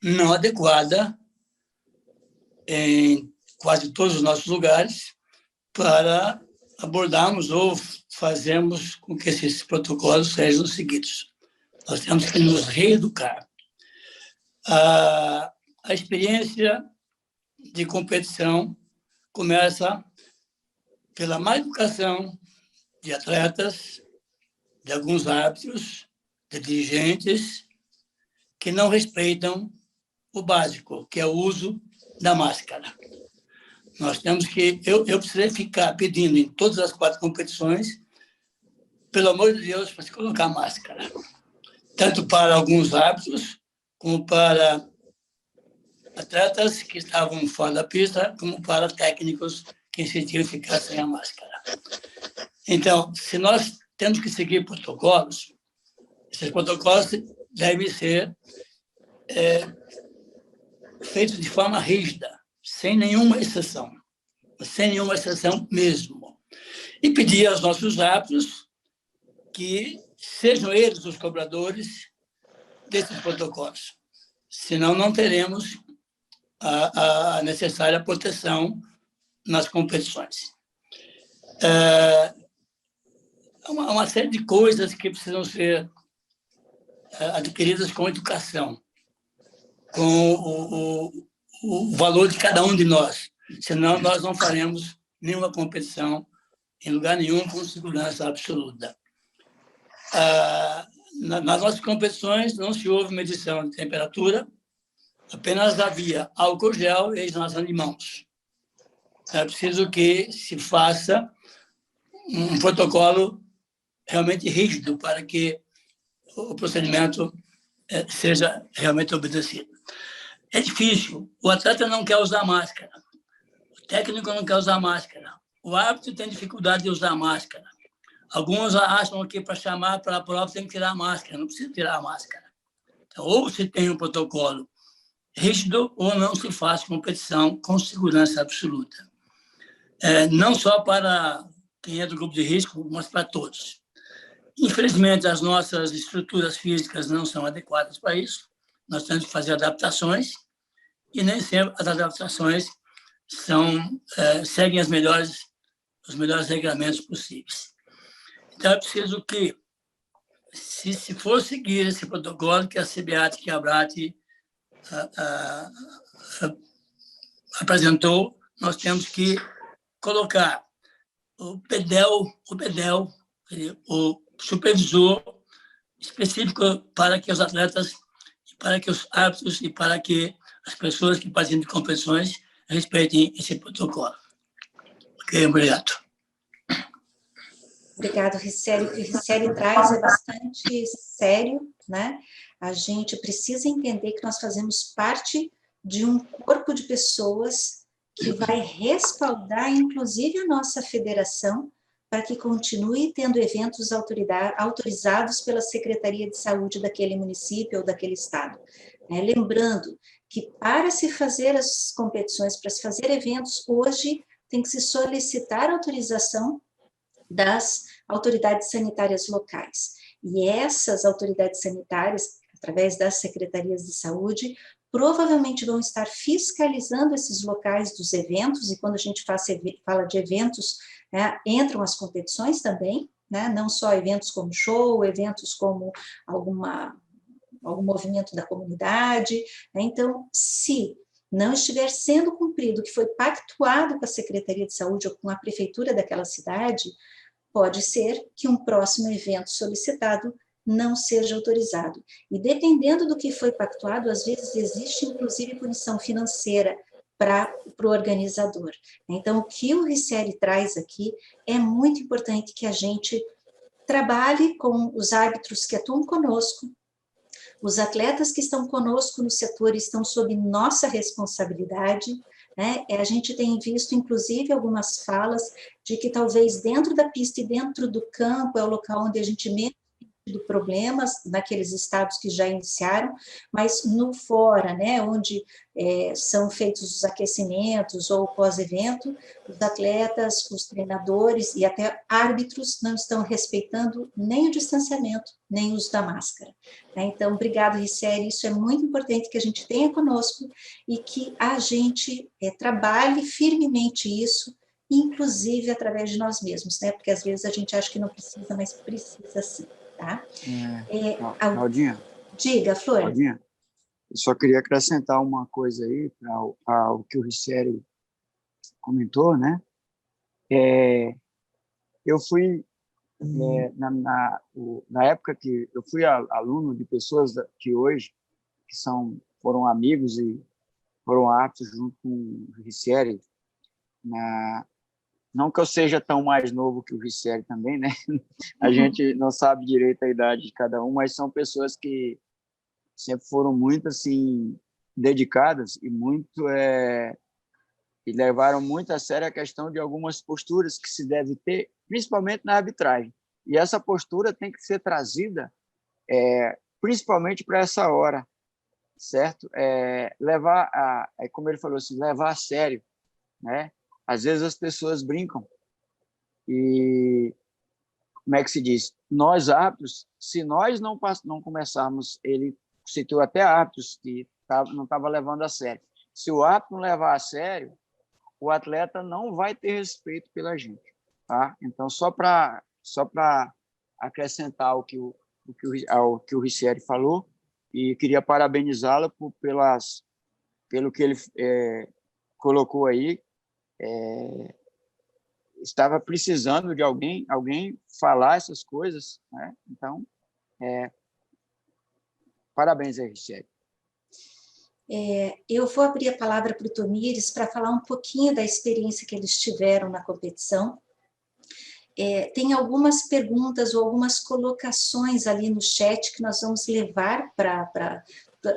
não adequada em quase todos os nossos lugares para abordarmos ou fazermos com que esses protocolos sejam seguidos. Nós temos que nos reeducar. A experiência de competição começa pela má educação de atletas, de alguns árbitros, de dirigentes, que não respeitam o básico, que é o uso da máscara. Nós temos que... Eu precisei ficar pedindo em todas as 4 competições, pelo amor de Deus, para se colocar máscara. Tanto para alguns árbitros, como para atletas que estavam fora da pista, como para técnicos que insistiram em ficar sem a máscara. Então, se nós temos que seguir protocolos, esses protocolos devem ser feitos de forma rígida, sem nenhuma exceção mesmo. E pedir aos nossos árbitros que sejam eles os cobradores desses protocolos. Senão, não teremos a necessária proteção nas competições. Uma série de coisas que precisam ser adquiridas com educação, com o valor de cada um de nós. Senão, nós não faremos nenhuma competição em lugar nenhum com segurança absoluta. Nas nossas competições não se houve medição de temperatura, apenas havia álcool gel e higienização de mãos. É preciso que se faça um protocolo realmente rígido para que o procedimento seja realmente obedecido. É difícil. O atleta não quer usar máscara. O técnico não quer usar máscara. O árbitro tem dificuldade de usar máscara. Alguns acham que para chamar para a prova tem que tirar a máscara. Não precisa tirar a máscara. Então, ou se tem um protocolo rígido ou não se faz competição com segurança absoluta. Não só para quem é do grupo de risco, mas para todos. Infelizmente, as nossas estruturas físicas não são adequadas para isso. Nós temos que fazer adaptações e nem sempre as adaptações seguem os melhores regramentos possíveis. Então, é preciso que, se for seguir esse protocolo que a CBAT, que a ABRAT apresentou, nós temos que colocar o PEDEL, o supervisor específico para que os atletas, para que os árbitros e para que as pessoas que participam de competições respeitem esse protocolo. Ok, obrigado. Obrigado, Rissérie. O que Rissérie traz é bastante sério, né? A gente precisa entender que nós fazemos parte de um corpo de pessoas que vai respaldar, inclusive, a nossa federação, para que continue tendo eventos autorizados pela Secretaria de Saúde daquele município ou daquele estado. Lembrando que para se fazer as competições, para se fazer eventos, hoje tem que se solicitar autorização das autoridades sanitárias locais. E essas autoridades sanitárias, através das secretarias de saúde, provavelmente vão estar fiscalizando esses locais dos eventos, e quando a gente fala de eventos, entram as competições também, não só eventos como show, eventos como algum movimento da comunidade. Então, se não estiver sendo cumprido o que foi pactuado com a Secretaria de Saúde ou com a prefeitura daquela cidade, pode ser que um próximo evento solicitado não seja autorizado. E dependendo do que foi pactuado, às vezes existe inclusive punição financeira para o organizador. Então, o que o Rissérie traz aqui é muito importante que a gente trabalhe com os árbitros que atuam conosco, os atletas que estão conosco no setor estão sob nossa responsabilidade, a gente tem visto, inclusive, algumas falas de que talvez dentro da pista e dentro do campo é o local onde a gente menos problemas naqueles estados que já iniciaram, mas no fora, né, onde são feitos os aquecimentos ou pós-evento, os atletas, os treinadores e até árbitros não estão respeitando nem o distanciamento, nem o uso da máscara. Né? Então, obrigado, Richelle, isso é muito importante que a gente tenha conosco e que a gente trabalhe firmemente isso, inclusive através de nós mesmos, né? Porque às vezes a gente acha que não precisa, mas precisa sim, tá? Claudinha. Diga, Flor. Claudinha, eu só queria acrescentar uma coisa aí ao que o Richelle comentou, né? Eu fui, na época que eu fui aluno de pessoas que hoje foram amigos e foram aptos junto com o Richelle, não que eu seja tão mais novo que o Richelle também, né? A gente não sabe direito a idade de cada um, mas são pessoas que sempre foram muito assim dedicadas e e levaram muito a sério a questão de algumas posturas que se deve ter, principalmente na arbitragem. E essa postura tem que ser trazida principalmente para essa hora, certo? Como ele falou assim, levar a sério, né? Às vezes as pessoas brincam e, como é que se diz? Nós árbitros, se nós não começarmos, ele citou até árbitros que não estavam levando a sério. Se o árbitro não levar a sério, o atleta não vai ter respeito pela gente, tá? Então, só para acrescentar ao que o Richelle falou, e queria parabenizá-lo pelo que ele colocou aí. Estava precisando de alguém falar essas coisas, né? Então, parabéns aí, Richelle. Eu vou abrir a palavra para o Tomires para falar um pouquinho da experiência que eles tiveram na competição. Tem algumas perguntas ou algumas colocações ali no chat que nós vamos levar para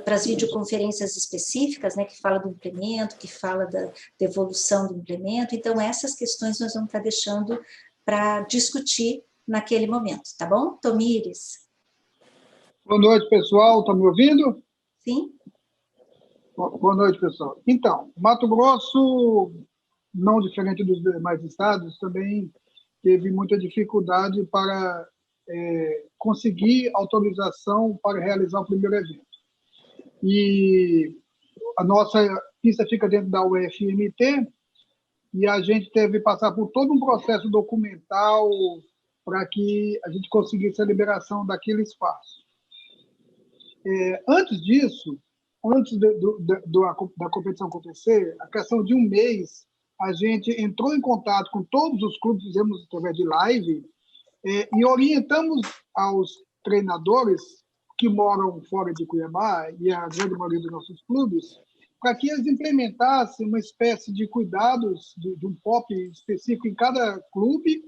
as videoconferências específicas, né, que fala do implemento, que fala da evolução do implemento. Então, essas questões nós vamos estar deixando para discutir naquele momento, tá bom? Tomires. Boa noite, pessoal. Estão me ouvindo? Sim. Boa noite, pessoal. Então, Mato Grosso, não diferente dos demais estados, também teve muita dificuldade para conseguir autorização para realizar o primeiro evento. E a nossa pista fica dentro da UFMT e a gente teve que passar por todo um processo documental para que a gente conseguisse a liberação daquele espaço. Antes disso, antes da competição acontecer, a questão de um mês, a gente entrou em contato com todos os clubes, fizemos através de live, e orientamos aos treinadores que moram fora de Cuiabá, e a grande maioria dos nossos clubes, para que eles implementassem uma espécie de cuidados, de um POP específico em cada clube,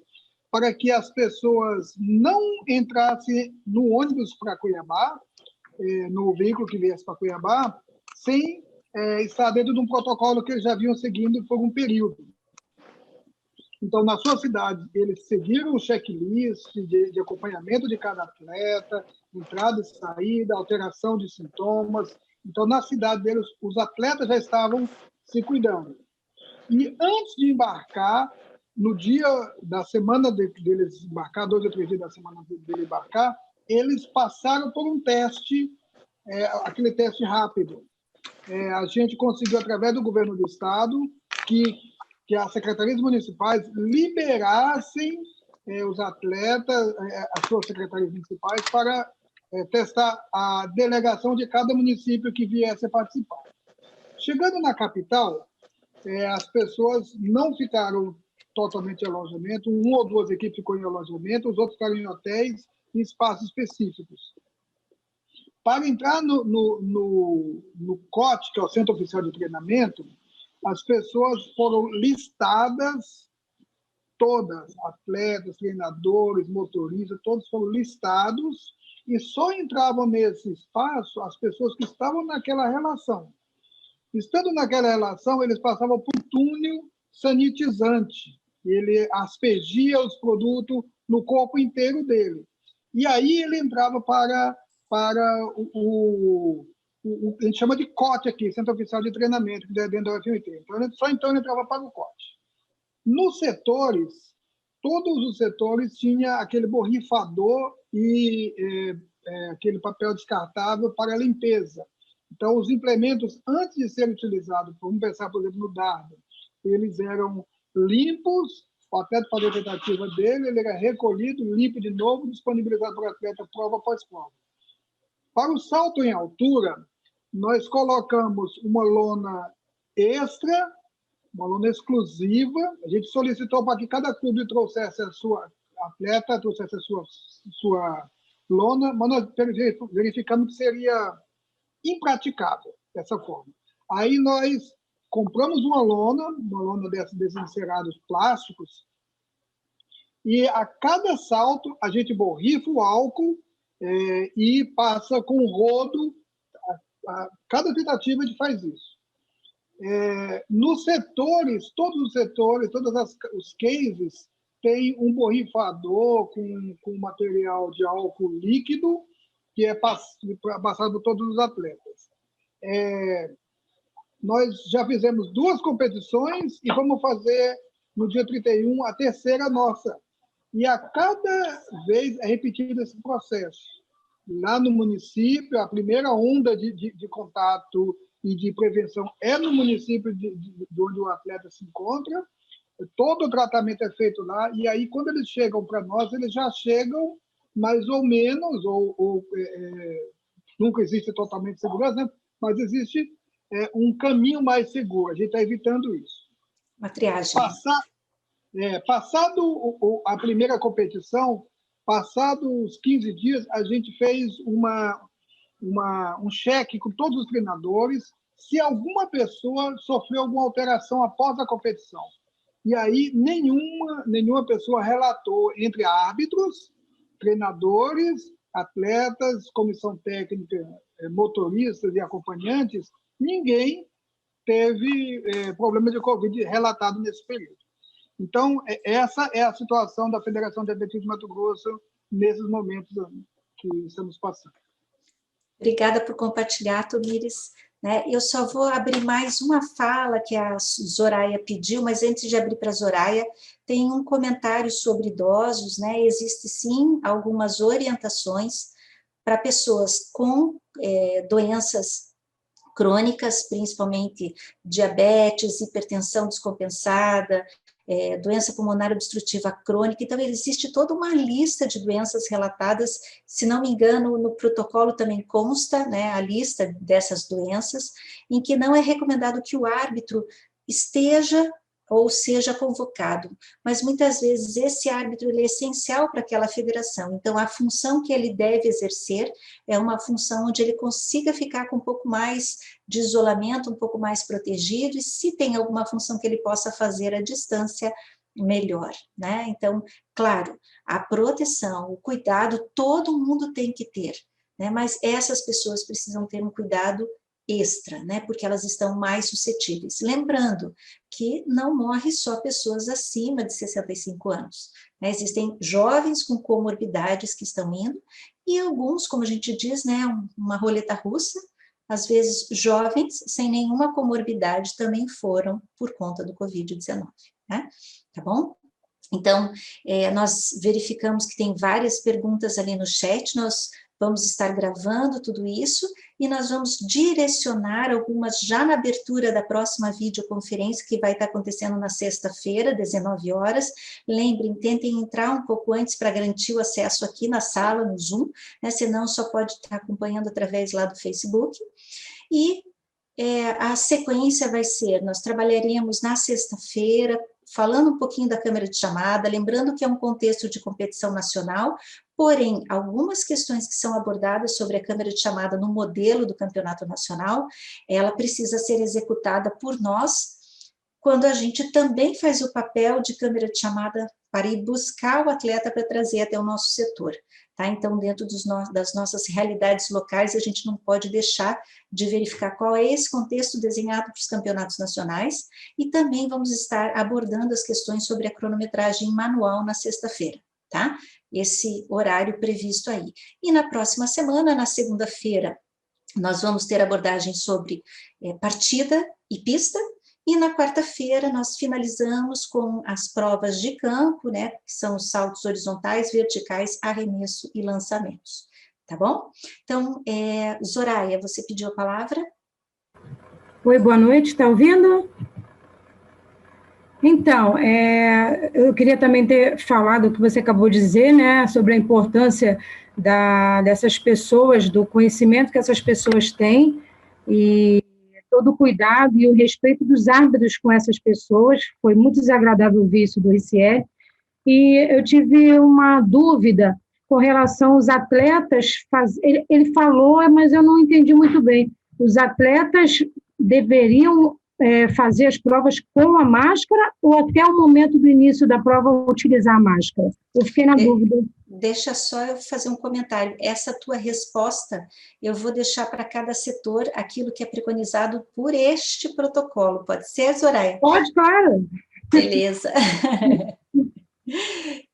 para que as pessoas não entrassem no ônibus para Cuiabá, no veículo que viesse para Cuiabá, sem estar dentro de um protocolo que eles já vinham seguindo por um período. Então, na sua cidade, eles seguiram o checklist de acompanhamento de cada atleta, entrada e saída, alteração de sintomas. Então, na cidade deles, os atletas já estavam se cuidando. E antes de embarcar, no dia da semana deles embarcar, 2 ou 3 dias da semana dele embarcar, eles passaram por um teste, aquele teste rápido. A gente conseguiu, através do governo do estado, que as secretarias municipais liberassem os atletas, as suas secretarias municipais, para testar a delegação de cada município que viesse a participar. Chegando na capital, as pessoas não ficaram totalmente em alojamento, 1 ou 2 equipes ficou em alojamento, os outros ficaram em hotéis, em espaços específicos. Para entrar no COT, que é o Centro Oficial de Treinamento, as pessoas foram listadas, todas, atletas, treinadores, motoristas, todos foram listados, e só entravam nesse espaço as pessoas que estavam naquela relação. Estando naquela relação, eles passavam por um túnel sanitizante. Ele aspergia os produtos no corpo inteiro dele. e aí ele entrava para a gente chama de COT aqui, Centro Oficial de Treinamento, que é dentro da UFMT. Então ele entrava para o COT. Nos setores, todos os setores tinham aquele borrifador e aquele papel descartável para limpeza. Então, os implementos, antes de serem utilizados, vamos pensar, por exemplo, no dardo, eles eram limpos, o atleta fazia a tentativa dele, ele era recolhido, limpo de novo, disponibilizado para o atleta prova após prova. Para o salto em altura, nós colocamos uma lona extra, uma lona exclusiva. A gente solicitou para que cada clube trouxesse a sua atleta, trouxesse a sua lona, mas nós verificamos que seria impraticável dessa forma. Aí nós compramos uma lona desses encerados plásticos, e a cada salto a gente borrifa o álcool e passa com o rodo. Cada tentativa a gente faz isso. Nos setores, todos os setores, os cases, tem um borrifador com material de álcool líquido que é passado por todos os atletas. Nós já fizemos 2 competições e vamos fazer, no dia 31, a terceira nossa. E a cada vez é repetido esse processo. Lá no município, a primeira onda de contato e de prevenção é no município de onde o atleta se encontra. Todo o tratamento é feito lá, e aí, quando eles chegam para nós, eles já chegam mais ou menos, nunca existe totalmente segurança, né? Mas existe um caminho mais seguro. A gente está evitando isso. Uma triagem. Passado a primeira competição, passados os 15 dias, a gente fez um cheque com todos os treinadores se alguma pessoa sofreu alguma alteração após a competição. E aí nenhuma pessoa relatou, entre árbitros, treinadores, atletas, comissão técnica, motoristas e acompanhantes, ninguém teve problema de Covid relatado nesse período. Então, essa é a situação da Federação de Atletismo de Mato Grosso nesses momentos que estamos passando. Obrigada por compartilhar, Tamires. Eu só vou abrir mais uma fala que a Zoraia pediu, mas antes de abrir para a Zoraia, tem um comentário sobre idosos. Existe, sim, algumas orientações para pessoas com doenças crônicas, principalmente diabetes, hipertensão descompensada, doença pulmonar obstrutiva crônica. Então, existe toda uma lista de doenças relatadas, se não me engano, no protocolo também consta a lista dessas doenças, em que não é recomendado que o árbitro esteja ou seja convocado, mas muitas vezes esse árbitro ele é essencial para aquela federação. Então, a função que ele deve exercer é uma função onde ele consiga ficar com um pouco mais de isolamento, um pouco mais protegido, e se tem alguma função que ele possa fazer à distância, melhor. Então, claro, a proteção, o cuidado, todo mundo tem que ter, mas essas pessoas precisam ter um cuidado extra, porque elas estão mais suscetíveis. Lembrando que não morre só pessoas acima de 65 anos. Existem jovens com comorbidades que estão indo, e alguns, como a gente diz, uma roleta russa, às vezes jovens sem nenhuma comorbidade também foram por conta do Covid-19, tá bom? Então, nós verificamos que tem várias perguntas ali no chat, nós vamos estar gravando tudo isso e nós vamos direcionar algumas já na abertura da próxima videoconferência que vai estar acontecendo na sexta-feira, 19 horas. Lembrem, tentem entrar um pouco antes para garantir o acesso aqui na sala, no Zoom, senão só pode estar acompanhando através lá do Facebook. E a sequência vai ser, nós trabalharemos na sexta-feira, falando um pouquinho da câmera de chamada, lembrando que é um contexto de competição nacional, porém, algumas questões que são abordadas sobre a câmera de chamada no modelo do campeonato nacional, ela precisa ser executada por nós, quando a gente também faz o papel de câmera de chamada para ir buscar o atleta para trazer até o nosso setor. Então, dentro das nossas realidades locais, a gente não pode deixar de verificar qual é esse contexto desenhado para os campeonatos nacionais, e também vamos estar abordando as questões sobre a cronometragem manual na sexta-feira, tá? Esse horário previsto aí. E na próxima semana, na segunda-feira, nós vamos ter abordagem sobre partida e pista, e na quarta-feira nós finalizamos com as provas de campo, né, que são os saltos horizontais, verticais, arremesso e lançamentos, tá bom? Então, Zoraia, você pediu a palavra? Oi, boa noite, está ouvindo? Então, eu queria também ter falado o que você acabou de dizer, né, sobre a importância dessas pessoas, do conhecimento que essas pessoas têm, e todo o cuidado e o respeito dos árbitros com essas pessoas. Foi muito desagradável ver isso do Ricieri, e eu tive uma dúvida com relação aos atletas, ele falou, mas eu não entendi muito bem, os atletas deveriam fazer as provas com a máscara ou até o momento do início da prova utilizar a máscara? Eu fiquei na dúvida. Deixa só eu fazer um comentário. Essa tua resposta, eu vou deixar para cada setor aquilo que é preconizado por este protocolo. Pode ser, Zoraia? Pode, claro. Beleza.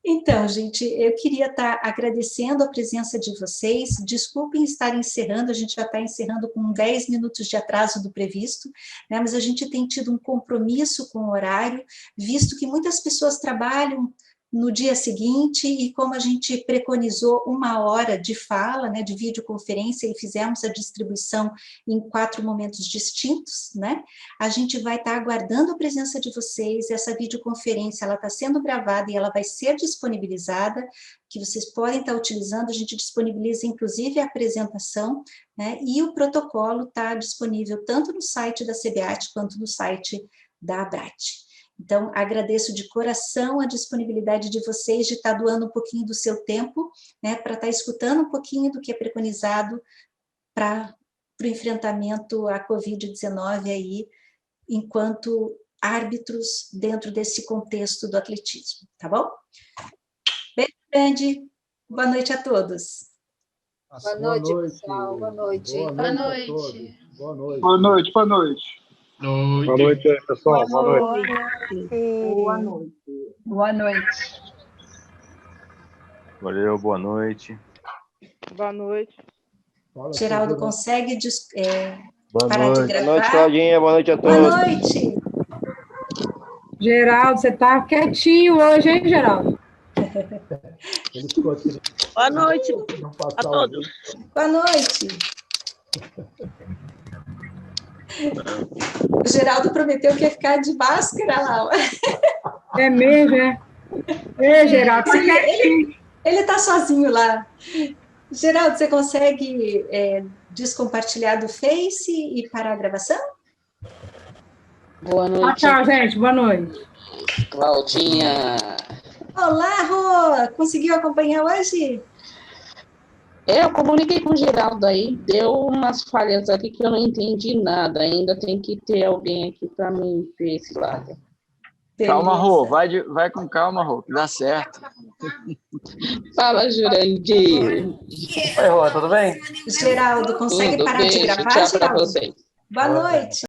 Então, gente, eu queria estar agradecendo a presença de vocês. Desculpem estar encerrando, a gente já está encerrando com 10 minutos de atraso do previsto, né, mas a gente tem tido um compromisso com o horário, visto que muitas pessoas trabalham no dia seguinte, e como a gente preconizou 1 hora de fala, né, de videoconferência, e fizemos a distribuição em 4 momentos distintos, né, a gente vai estar aguardando a presença de vocês. Essa videoconferência, ela está sendo gravada e ela vai ser disponibilizada, que vocês podem estar utilizando. A gente disponibiliza, inclusive, a apresentação, né, e o protocolo está disponível tanto no site da CBAT quanto no site da ABRAT. Então, agradeço de coração a disponibilidade de vocês de estar doando um pouquinho do seu tempo, né, para estar escutando um pouquinho do que é preconizado para o enfrentamento à Covid-19 aí, enquanto árbitros dentro desse contexto do atletismo, tá bom? Beijo grande, boa noite a todos. Boa noite, pessoal, boa noite. Boa noite. Boa noite. Boa noite, boa noite. Boa noite, pessoal. Boa noite. Boa noite. Boa noite. Valeu, boa noite. Boa noite. Geraldo, consegue boa parar noite. de gravar? Boa noite, Claudinha. Boa noite a todos. Boa noite. Geraldo, você está quietinho hoje, hein, Geraldo? Boa noite a todos. Boa noite. O Geraldo prometeu que ia ficar de máscara lá. É mesmo, é? É, Geraldo, ele está sozinho lá. Geraldo, você consegue descompartilhar do Face e parar a gravação? Boa noite. Tchau, gente. Boa noite. Claudinha. Olá, Rô. Conseguiu acompanhar hoje? Eu comuniquei com o Geraldo aí, deu umas falhas aqui que eu não entendi nada. Ainda tem que ter alguém aqui para mim ver esse lado. Calma, Rô. Vai com calma, Rô, que dá certo. Fala, Jurandir. Oi, Rô, tudo bem? Geraldo, consegue Tudo parar bem, de gravar, tchau para Geraldo? vocês. Boa noite.